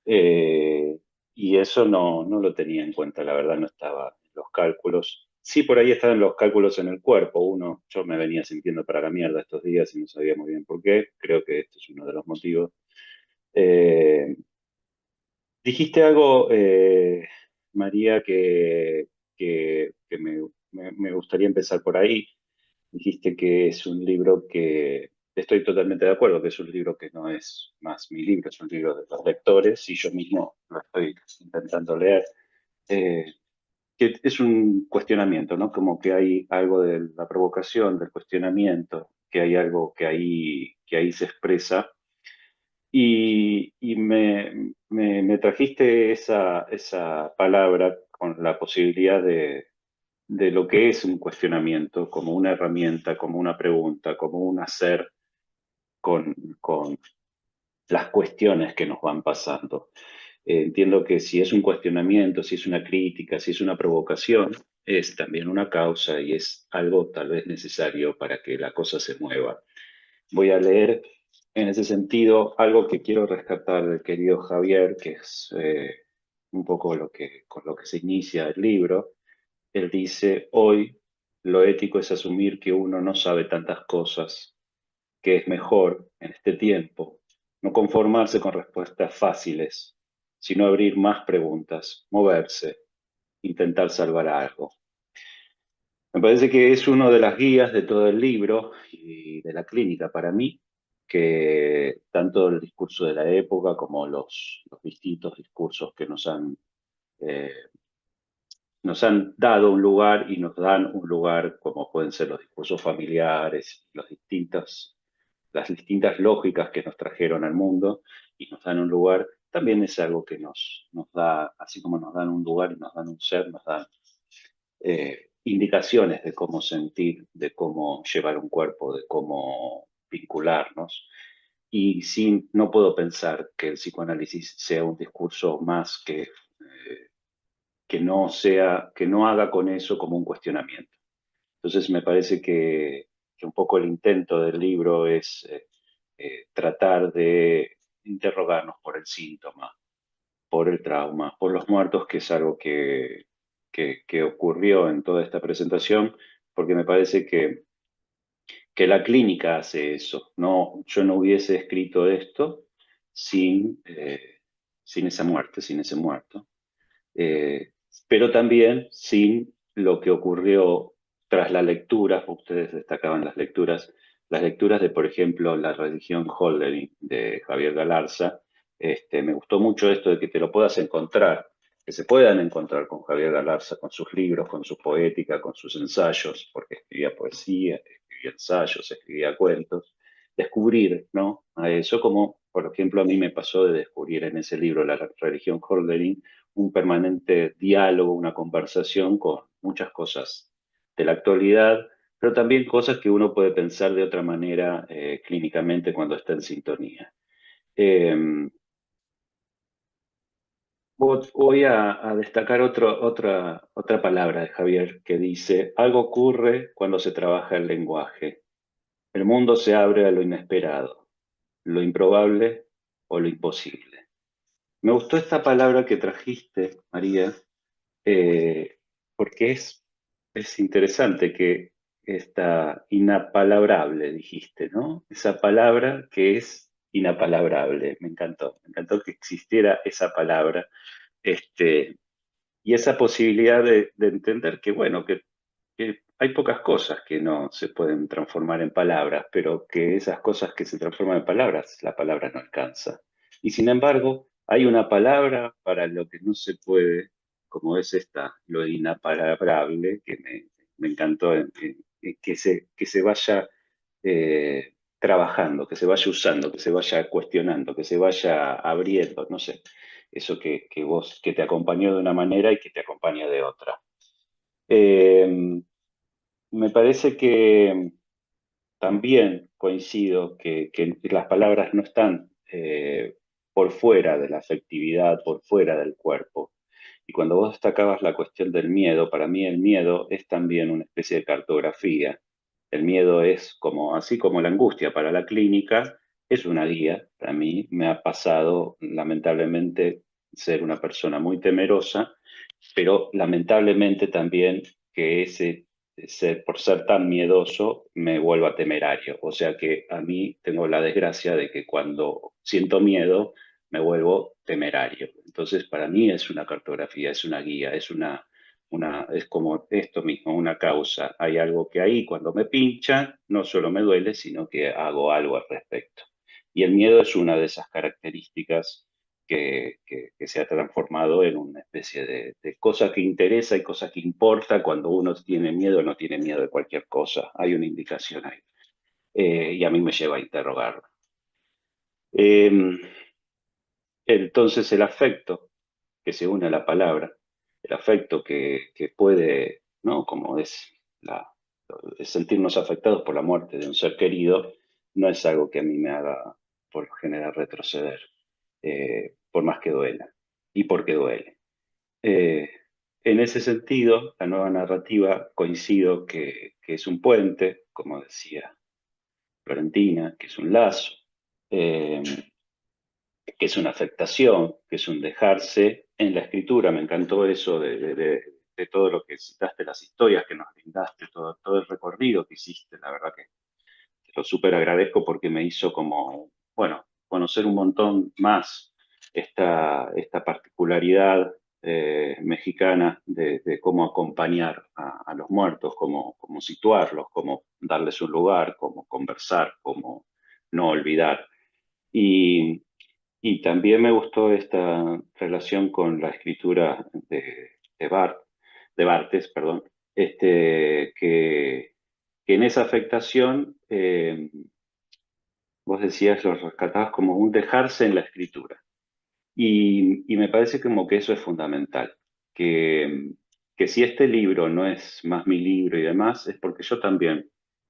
Eh, y eso no lo tenía en cuenta, la verdad no estaba en los cálculos. Sí, por ahí estaban los cálculos en el cuerpo. Yo me venía sintiendo para la mierda estos días y no sabía muy bien por qué. Creo que este es uno de los motivos. Eh, Dijiste algo, María, que me gustaría empezar por ahí. Dijiste que es un libro que, estoy totalmente de acuerdo, que es un libro que no es más mi libro, es un libro de los lectores y yo mismo lo estoy intentando leer. Eh, que es un cuestionamiento, ¿no? Como que hay algo de la provocación, del cuestionamiento, que hay algo que ahí se expresa. Y me trajiste esa palabra con la posibilidad de lo que es un cuestionamiento, como una herramienta, como una pregunta, como un hacer con las cuestiones que nos van pasando. Entiendo que si es un cuestionamiento, si es una crítica, si es una provocación, es también una causa y es algo tal vez necesario para que la cosa se mueva. Voy a leer en ese sentido, algo que quiero rescatar del querido Javier, que es un poco con lo que se inicia el libro. Él dice, hoy lo ético es asumir que uno no sabe tantas cosas, que es mejor en este tiempo no conformarse con respuestas fáciles, sino abrir más preguntas, moverse, intentar salvar algo. Me parece que es una de las guías de todo el libro y de la clínica para mí, que tanto el discurso de la época como los distintos discursos que eh, nos han dado un lugar y nos dan un lugar, como pueden ser los discursos familiares, las distintas lógicas que nos trajeron al mundo y nos dan un lugar, también es algo que nos da, así como nos dan un lugar y nos dan un ser, nos dan indicaciones de cómo sentir, de cómo llevar un cuerpo, de cómo vincularnos. Y sin, no puedo pensar que el psicoanálisis sea un discurso más que no sea, que no haga con eso como un cuestionamiento. Entonces me parece que un poco el intento del libro es tratar de interrogarnos por el síntoma, por el trauma, por los muertos, que es algo que ocurrió en toda esta presentación, porque me parece que la clínica hace eso. No, yo no hubiese escrito esto sin esa muerte, sin ese muerto. Eh, pero también sin lo que ocurrió tras la lectura. Ustedes destacaban las lecturas de, por ejemplo, La religión Holdering de Javier Galarza. Me gustó mucho esto de que te lo puedas encontrar, que se puedan encontrar con Javier Galarza, con sus libros, con su poética, con sus ensayos, porque escribía poesía, escribía ensayos, escribía cuentos, descubrir, ¿no? A eso, como por ejemplo a mí me pasó de descubrir en ese libro, La religión Holdering, un permanente diálogo, una conversación con muchas cosas de la actualidad, pero también cosas que uno puede pensar de otra manera clínicamente cuando está en sintonía. Eh, Voy a destacar otra palabra de Javier que dice, algo ocurre cuando se trabaja el lenguaje. El mundo se abre a lo inesperado, lo improbable o lo imposible. Me gustó esta palabra que trajiste, María, eh, porque es interesante que esta inapalabrable, dijiste, ¿no? Esa palabra que es inapalabrable. Me encantó que existiera esa palabra, y esa posibilidad de entender que, bueno, que hay pocas cosas que no se pueden transformar en palabras, pero que esas cosas que se transforman en palabras, la palabra no alcanza. Y sin embargo, hay una palabra para lo que no se puede, como es esta, lo inapalabrable, que me encantó, que se vaya trabajando, que se vaya usando, que se vaya cuestionando, que se vaya abriendo, no sé, eso que te acompañó de una manera y que te acompaña de otra. Eh, Me parece que también coincido que las palabras no están por fuera de la afectividad, por fuera del cuerpo. Y cuando vos destacabas la cuestión del miedo, para mí el miedo es también una especie de cartografía. El miedo es como, así como la angustia para la clínica, es una guía. Para mí me ha pasado, lamentablemente, ser una persona muy temerosa, pero lamentablemente también que por ser tan miedoso me vuelva temerario. O sea que a mí tengo la desgracia de que cuando siento miedo me vuelvo temerario. Entonces para mí es una cartografía, es una guía, es como esto mismo, una causa. Hay algo que ahí cuando me pincha no solo me duele, sino que hago algo al respecto. Y el miedo es una de esas características que se ha transformado en una especie de cosa que interesa y cosa que importa cuando uno tiene miedo o no tiene miedo de cualquier cosa. Hay una indicación ahí. Y a mí me lleva a interrogarlo. Eh, entonces el afecto que se une a la palabra, el afecto que puede, ¿no? Como es sentirnos afectados por la muerte de un ser querido, no es algo que a mí me haga por lo general retroceder, por más que duela y porque duele. Eh, en ese sentido, la nueva narrativa coincido que es un puente, como decía Florentina, que es un lazo, eh, que es una afectación, que es un dejarse en la escritura. Me encantó eso de todo lo que citaste, las historias que nos brindaste, todo el recorrido que hiciste. La verdad que te lo súper agradezco porque me hizo como, bueno, conocer un montón más esta particularidad mexicana de cómo acompañar a los muertos, cómo situarlos, cómo darles un lugar, cómo conversar, cómo no olvidar. Y, y también me gustó esta relación con la escritura de Bartes, perdón, que en esa afectación vos decías, lo rescatabas como un dejarse en la escritura. Y me parece como que eso es fundamental, que, que si este libro no es más mi libro y demás, es porque yo también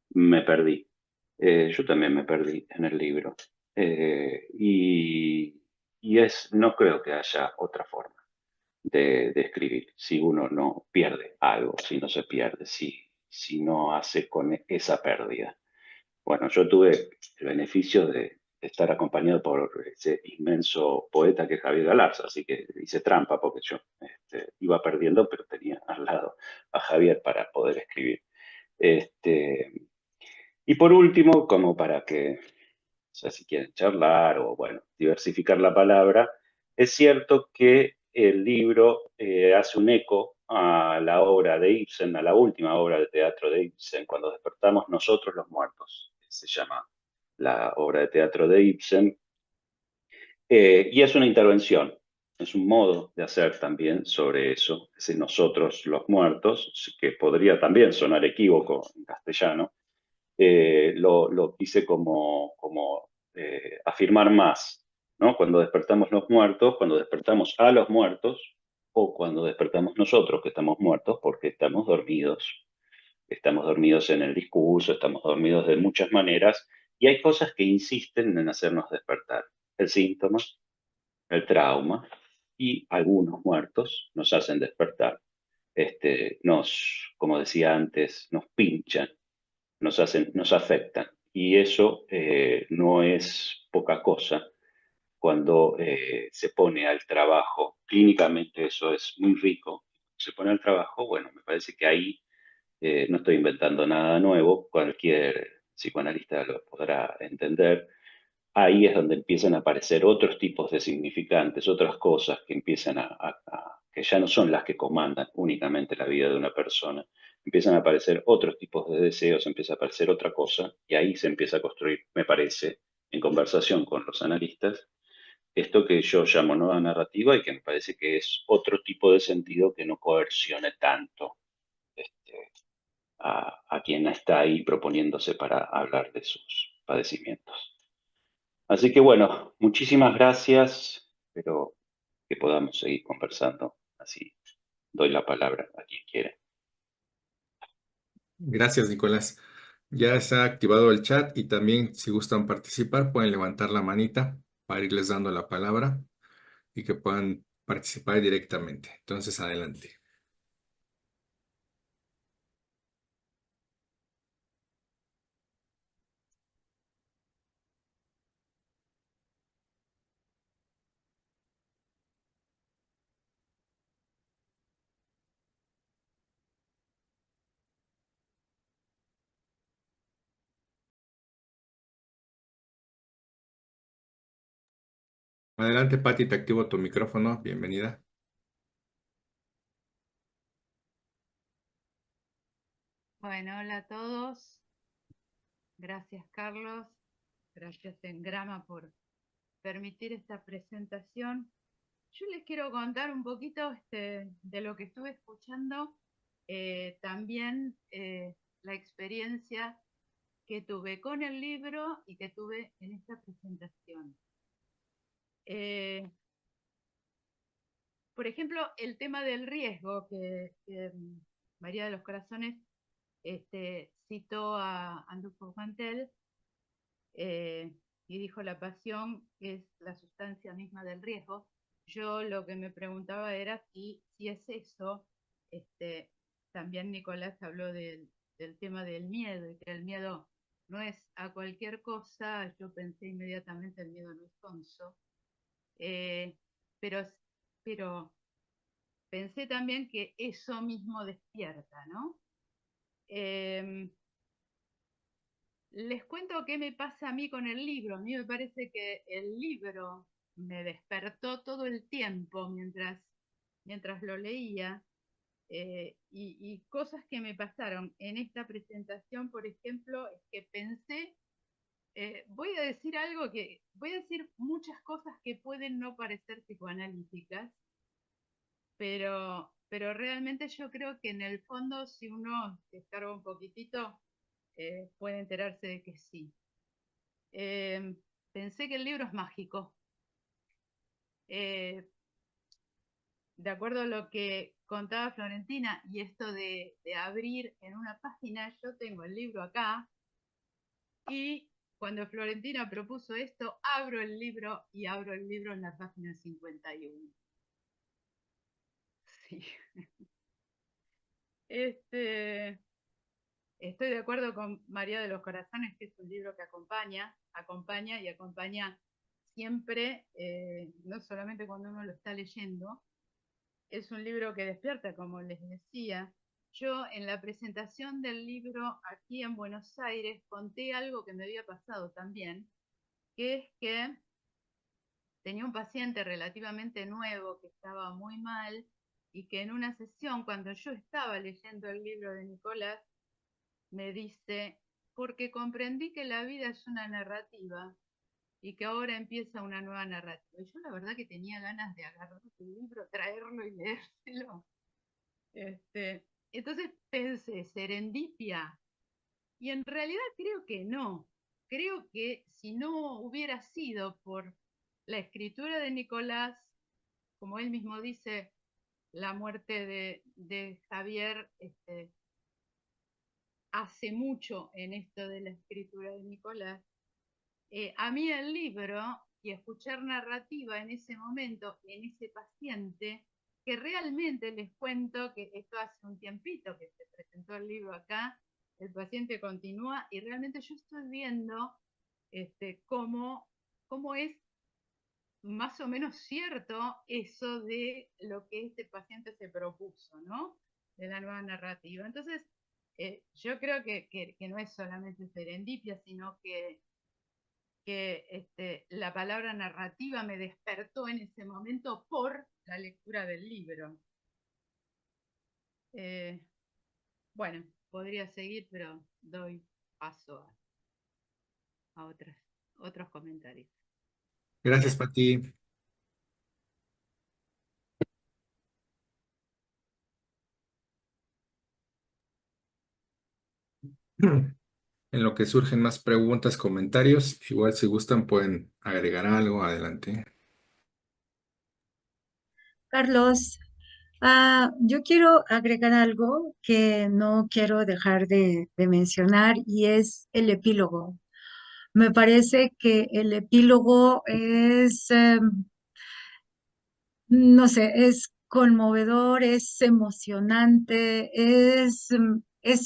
me perdí. Yo también me perdí en el libro. Eh, y, no creo que haya otra forma de escribir si uno no pierde algo, si no se pierde, si no hace con esa pérdida. Bueno, yo tuve el beneficio de estar acompañado por ese inmenso poeta que es Javier Galarza, así que hice trampa porque yo iba perdiendo, pero tenía al lado a Javier para poder escribir. Este, y por último, como para que, o sea, si quieren charlar o, bueno, diversificar la palabra, es cierto que el libro hace un eco a la obra de Ibsen, a la última obra de teatro de Ibsen, Cuando despertamos nosotros los muertos, se llama la obra de teatro de Ibsen, y es una intervención, es un modo de hacer también sobre eso, ese nosotros los muertos, que podría también sonar equívoco en castellano, lo quise como afirmar más, ¿no? Cuando despertamos los muertos, cuando despertamos a los muertos, o cuando despertamos nosotros que estamos muertos porque estamos dormidos en el discurso, estamos dormidos de muchas maneras, y hay cosas que insisten en hacernos despertar. El síntoma, el trauma, y algunos muertos nos hacen despertar. Como decía antes, nos pinchan, nos afectan. Y eso no es poca cosa cuando se pone al trabajo. Clínicamente eso es muy rico. Se pone al trabajo, bueno, me parece que ahí no estoy inventando nada nuevo, cualquier psicoanalista lo podrá entender. Ahí es donde empiezan a aparecer otros tipos de significantes, otras cosas que empiezan que ya no son las que comandan únicamente la vida de una persona. Empiezan a aparecer otros tipos de deseos, empieza a aparecer otra cosa, y ahí se empieza a construir, me parece, en conversación con los analistas, esto que yo llamo nueva narrativa y que me parece que es otro tipo de sentido que no coercione tanto este, a quien está ahí proponiéndose para hablar de sus padecimientos. Así que bueno, muchísimas gracias, espero que podamos seguir conversando. Así doy la palabra a quien quiera. Gracias, Nicolás. Ya está activado el chat y también si gustan participar pueden levantar la manita para irles dando la palabra y que puedan participar directamente. Entonces, adelante. Adelante, Pati, te activo tu micrófono. Bienvenida. Bueno, hola a todos. Gracias, Carlos. Gracias, Engrama, por permitir esta presentación. Yo les quiero contar un poquito de lo que estuve escuchando, también la experiencia que tuve con el libro y que tuve en esta presentación. Por ejemplo, el tema del riesgo que María de los Corazones citó a Andreu Mantel, y dijo la pasión es la sustancia misma del riesgo. Yo lo que me preguntaba era si es eso. También Nicolás habló del tema del miedo, y que el miedo no es a cualquier cosa. Yo pensé inmediatamente el miedo no es sonso, pero, pero pensé también que eso mismo despierta, ¿no? Les cuento qué me pasa a mí con el libro. A mí me parece que el libro me despertó todo el tiempo mientras lo leía, y cosas que me pasaron en esta presentación, por ejemplo, es que pensé, voy a decir muchas cosas que pueden no parecer psicoanalíticas, pero realmente yo creo que en el fondo, si uno se escarba un poquitito, puede enterarse de que sí. Pensé que el libro es mágico. De acuerdo a lo que contaba Florentina y esto de abrir en una página, yo tengo el libro acá y cuando Florentina propuso esto, abro el libro en la página 51. Sí. Estoy de acuerdo con María de los Corazones, que es un libro que acompaña siempre, no solamente cuando uno lo está leyendo. Es un libro que despierta, como les decía. Yo en la presentación del libro aquí en Buenos Aires conté algo que me había pasado también, que es que tenía un paciente relativamente nuevo que estaba muy mal y que en una sesión, cuando yo estaba leyendo el libro de Nicolás, me dice: porque comprendí que la vida es una narrativa y que ahora empieza una nueva narrativa. Y yo la verdad que tenía ganas de agarrar el libro, traerlo y leérselo. Entonces pensé, serendipia, y en realidad creo que no. Creo que si no hubiera sido por la escritura de Nicolás, como él mismo dice, la muerte de Javier hace mucho en esto de la escritura de Nicolás. A mí el libro y escuchar narrativa en ese momento, en ese paciente, que realmente les cuento que esto hace un tiempito que se presentó el libro acá, el paciente continúa y realmente yo estoy viendo cómo es más o menos cierto eso de lo que este paciente se propuso, ¿no? De la nueva narrativa. Entonces, yo creo que no es solamente serendipia, sino que la palabra narrativa me despertó en ese momento por la lectura del libro. Bueno, podría seguir, pero doy paso a otros comentarios. Gracias, Pati. En lo que surgen más preguntas, comentarios, igual si gustan pueden agregar algo, adelante. Carlos, yo quiero agregar algo que no quiero dejar de mencionar y es el epílogo. Me parece que el epílogo es, no sé, es conmovedor, es emocionante, es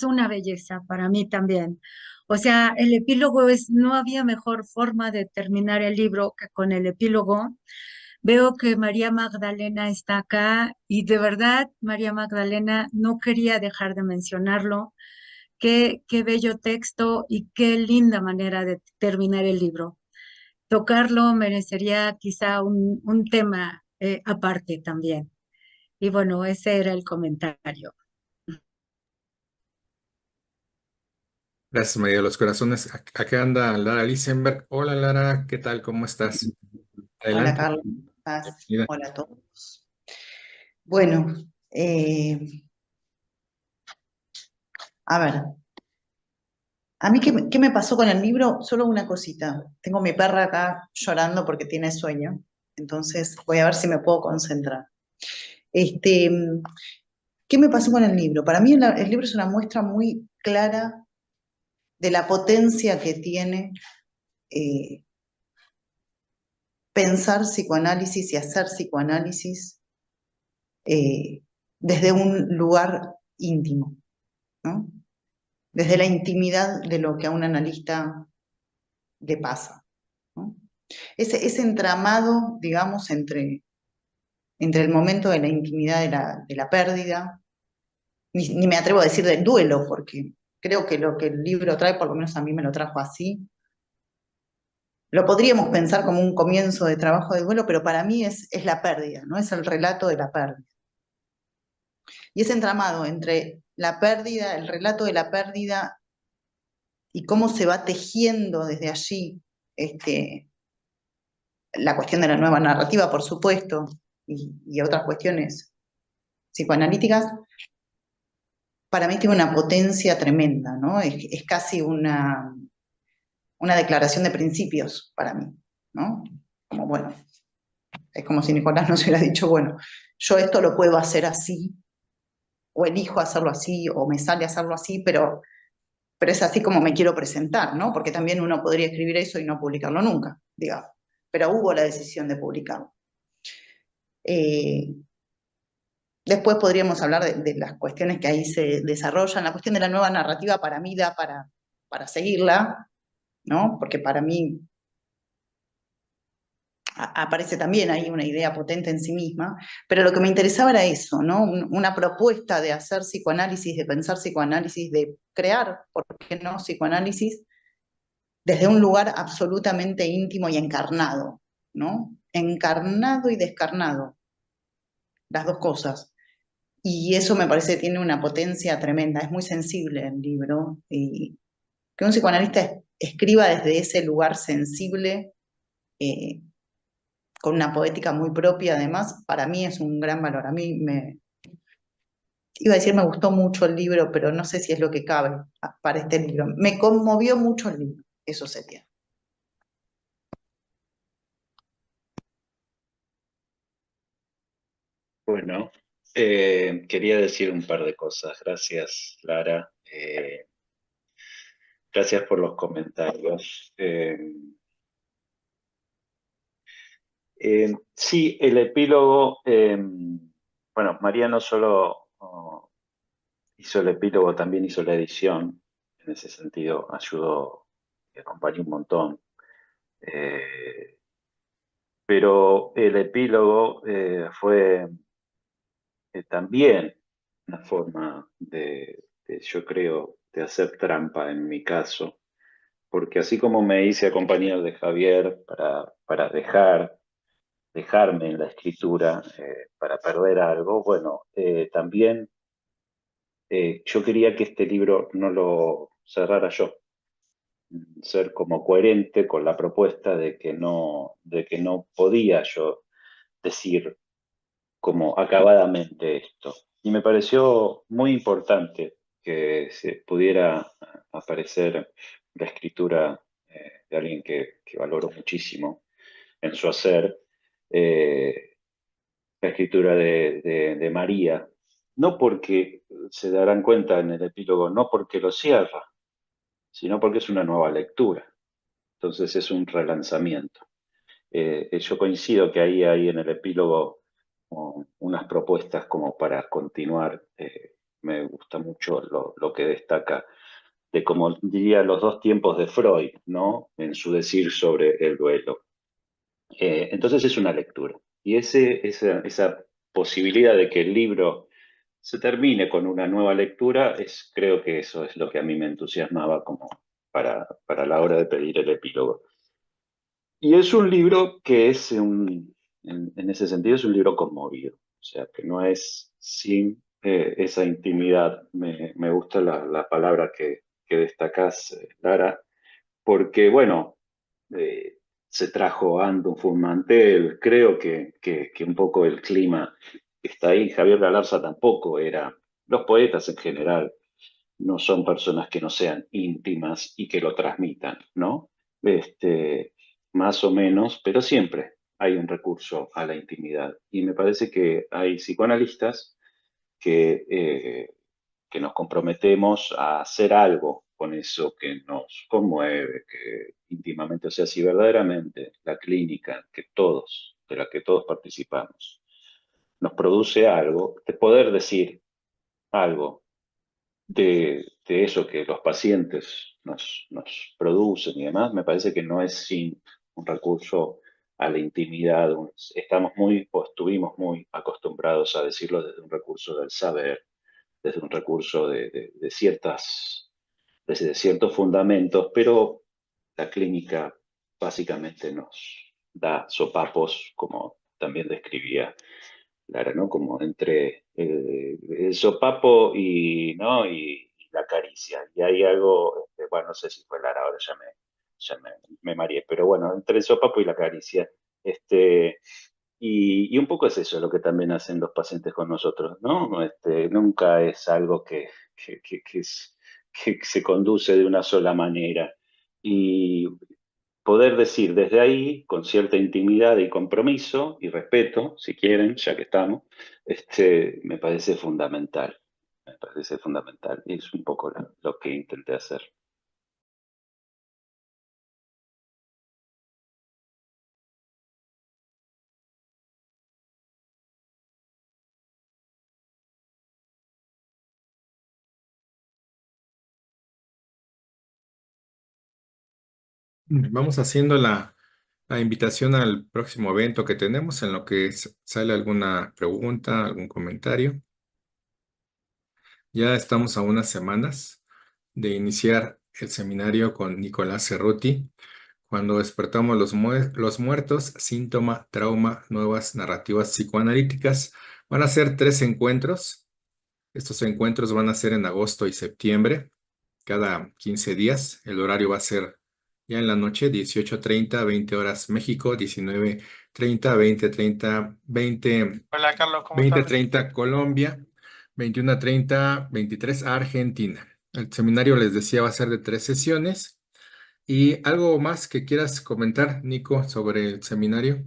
una belleza para mí también. O sea, el epílogo es, no había mejor forma de terminar el libro que con el epílogo. Veo que María Magdalena está acá y de verdad, María Magdalena, no quería dejar de mencionarlo. Qué bello texto y qué linda manera de terminar el libro. Tocarlo merecería quizá un tema aparte también. Y bueno, ese era el comentario. Gracias, María de los Corazones. Acá anda Lara Lisenberg. Hola, Lara, ¿qué tal? ¿Cómo estás? Hola Adelante. Carlos, ¿cómo estás? Bienvenida. Hola a todos. Bueno, a ver, a mí qué me pasó con el libro, solo una cosita. Tengo mi perra acá llorando porque tiene sueño, entonces voy a ver si me puedo concentrar. ¿Qué me pasó con el libro? Para mí el libro es una muestra muy clara de la potencia que tiene pensar psicoanálisis y hacer psicoanálisis desde un lugar íntimo, ¿no? desde la intimidad de lo que a un analista le pasa, ¿no? Ese entramado, digamos, entre el momento de la intimidad de la pérdida, ni me atrevo a decir del duelo, porque creo que lo que el libro trae, por lo menos a mí me lo trajo así, lo podríamos pensar como un comienzo de trabajo de duelo, pero para mí es la pérdida, ¿no? Es el relato de la pérdida. Y ese entramado entre la pérdida, el relato de la pérdida y cómo se va tejiendo desde allí la cuestión de la nueva narrativa, por supuesto, y otras cuestiones psicoanalíticas, para mí tiene una potencia tremenda, ¿no? Es casi una declaración de principios para mí, ¿no? Como, bueno, es como si Nicolás nos hubiera dicho, bueno, yo esto lo puedo hacer así, o elijo hacerlo así, o me sale hacerlo así, pero es así como me quiero presentar, ¿no? Porque también uno podría escribir eso y no publicarlo nunca, digamos. Pero hubo la decisión de publicarlo. Después podríamos hablar de las cuestiones que ahí se desarrollan. La cuestión de la nueva narrativa para mí da para seguirla, ¿no? Porque para mí aparece también ahí una idea potente en sí misma, pero lo que me interesaba era eso, ¿no? Una propuesta de hacer psicoanálisis, de pensar psicoanálisis, de crear, ¿por qué no?, psicoanálisis, desde un lugar absolutamente íntimo y encarnado, ¿no? Encarnado y descarnado, las dos cosas. Y eso me parece que tiene una potencia tremenda, es muy sensible el libro, y que un psicoanalista escriba desde ese lugar sensible, con una poética muy propia además, para mí es un gran valor. A mí iba a decir me gustó mucho el libro, pero no sé si es lo que cabe para este libro. Me conmovió mucho el libro, eso sería. Bueno, quería decir un par de cosas. Gracias, Lara. Gracias por los comentarios. Sí, el epílogo, bueno, María no solo hizo el epílogo, también hizo la edición. En ese sentido, ayudó y acompañó un montón. Pero el epílogo fue también una forma yo creo, de hacer trampa en mi caso, porque así como me hice acompañar de Javier para dejarme en la escritura, para perder algo, bueno, también yo quería que este libro no lo cerrara yo, ser como coherente con la propuesta de que no podía yo decir como acabadamente esto. Y me pareció muy importante que se pudiera aparecer la escritura de alguien que valoro muchísimo en su hacer, eh, la escritura de María, no porque se darán cuenta en el epílogo, no porque lo cierra, sino porque es una nueva lectura. Entonces es un relanzamiento. Yo coincido que ahí hay en el epílogo unas propuestas como para continuar. Me gusta mucho lo que destaca de, como diría, los dos tiempos de Freud, ¿no? En su decir sobre el duelo. Entonces es una lectura. Y esa posibilidad de que el libro se termine con una nueva lectura, creo que eso es lo que a mí me entusiasmaba como para la hora de pedir el epílogo. Y es un libro que en ese sentido, es un libro conmovido. O sea, que no es sin esa intimidad. Me gusta la palabra que destacás, Lara, porque, bueno, eh, se trajo Anton Furmantel, creo que un poco el clima está ahí. Javier Galarza tampoco era. Los poetas en general no son personas que no sean íntimas y que lo transmitan, ¿no? Más o menos, pero siempre hay un recurso a la intimidad. Y me parece que hay psicoanalistas que nos comprometemos a hacer algo con eso que nos conmueve, que íntimamente, o sea, si verdaderamente la clínica de la que todos participamos, nos produce algo, de poder decir algo de eso que los pacientes nos producen y demás, me parece que no es sin un recurso a la intimidad. Estuvimos muy acostumbrados a decirlo desde un recurso del saber, desde un recurso desde ciertos fundamentos, pero la clínica básicamente nos da sopapos, como también describía Lara, ¿no? Como entre el sopapo ¿no? y la caricia. Y hay algo, bueno, no sé si fue Lara, ahora me mareé, pero bueno, entre el sopapo y la caricia. Y un poco es eso lo que también hacen los pacientes con nosotros, ¿no? Nunca es algo que se conduce de una sola manera. Y poder decir desde ahí, con cierta intimidad y compromiso y respeto, si quieren, ya que estamos, me parece fundamental. Me parece fundamental. Y es un poco lo que intenté hacer. Vamos haciendo la invitación al próximo evento que tenemos, en lo que sale alguna pregunta, algún comentario. Ya estamos a unas semanas de iniciar el seminario con Nicolás Cerruti. Cuando despertamos los muertos, síntoma, trauma, nuevas narrativas psicoanalíticas. Van a ser 3 encuentros. Estos encuentros van a ser en agosto y septiembre, cada 15 días. El horario va a ser ya en la noche, 18:30, 20 horas México, 19:30, 20:30, Hola Carlos, ¿cómo estás? 20:30 Colombia, 21:30, 23 Argentina. El seminario, les decía, va a ser de 3 sesiones. ¿Y algo más que quieras comentar, Nico, sobre el seminario?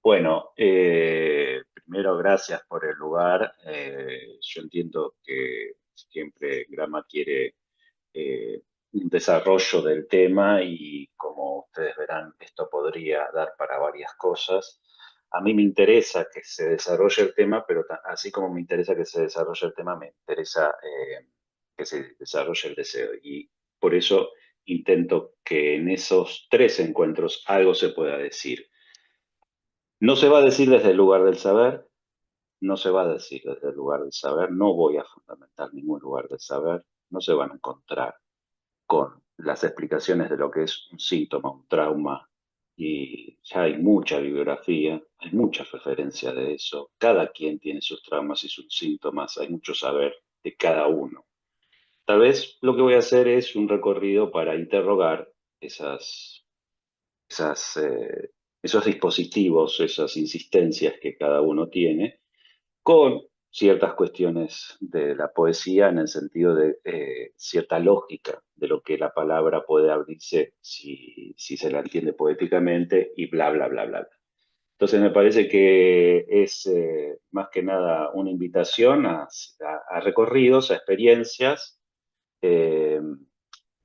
Bueno, primero gracias por el lugar. Yo entiendo que siempre Grama quiere un desarrollo del tema y como ustedes verán, esto podría dar para varias cosas. A mí me interesa que se desarrolle el tema, pero así como me interesa que se desarrolle el tema, me interesa que se desarrolle el deseo. Y por eso intento que en esos 3 encuentros algo se pueda decir. No se va a decir desde el lugar del saber, no se va a decir desde el lugar del saber, no voy a fundamentar ningún lugar del saber, no se van a encontrar con las explicaciones de lo que es un síntoma, un trauma, y ya hay mucha bibliografía, hay muchas referencias de eso, cada quien tiene sus traumas y sus síntomas, hay mucho saber de cada uno. Tal vez lo que voy a hacer es un recorrido para interrogar esas, esos dispositivos, esas insistencias que cada uno tiene, con ciertas cuestiones de la poesía en el sentido de cierta lógica de lo que la palabra puede abrirse si se la entiende poéticamente y bla, bla, bla, bla, bla. Entonces me parece que es más que nada una invitación a recorridos, a experiencias eh,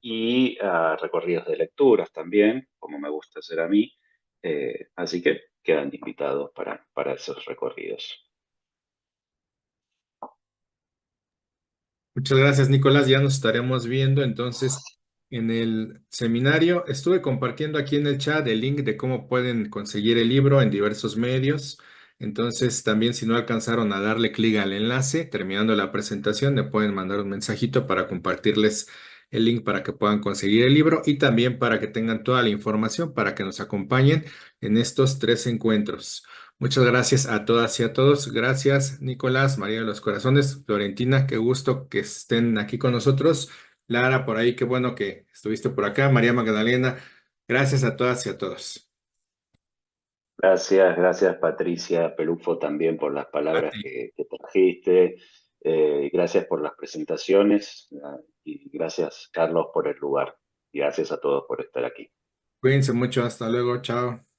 y a recorridos de lecturas también, como me gusta hacer a mí. Así que quedan invitados para esos recorridos. Muchas gracias, Nicolás. Ya nos estaremos viendo entonces en el seminario. Estuve compartiendo aquí en el chat el link de cómo pueden conseguir el libro en diversos medios. Entonces, también si no alcanzaron a darle clic al enlace, terminando la presentación, me pueden mandar un mensajito para compartirles el link para que puedan conseguir el libro y también para que tengan toda la información para que nos acompañen en estos 3 encuentros. Muchas gracias a todas y a todos. Gracias, Nicolás, María de los Corazones, Florentina, qué gusto que estén aquí con nosotros. Lara, por ahí, qué bueno que estuviste por acá. María Magdalena, gracias a todas y a todos. Gracias Patricia Pelufo también por las A palabras ti. que trajiste. Gracias por las presentaciones y gracias Carlos por el lugar. Y gracias a todos por estar aquí. Cuídense mucho, hasta luego, chao.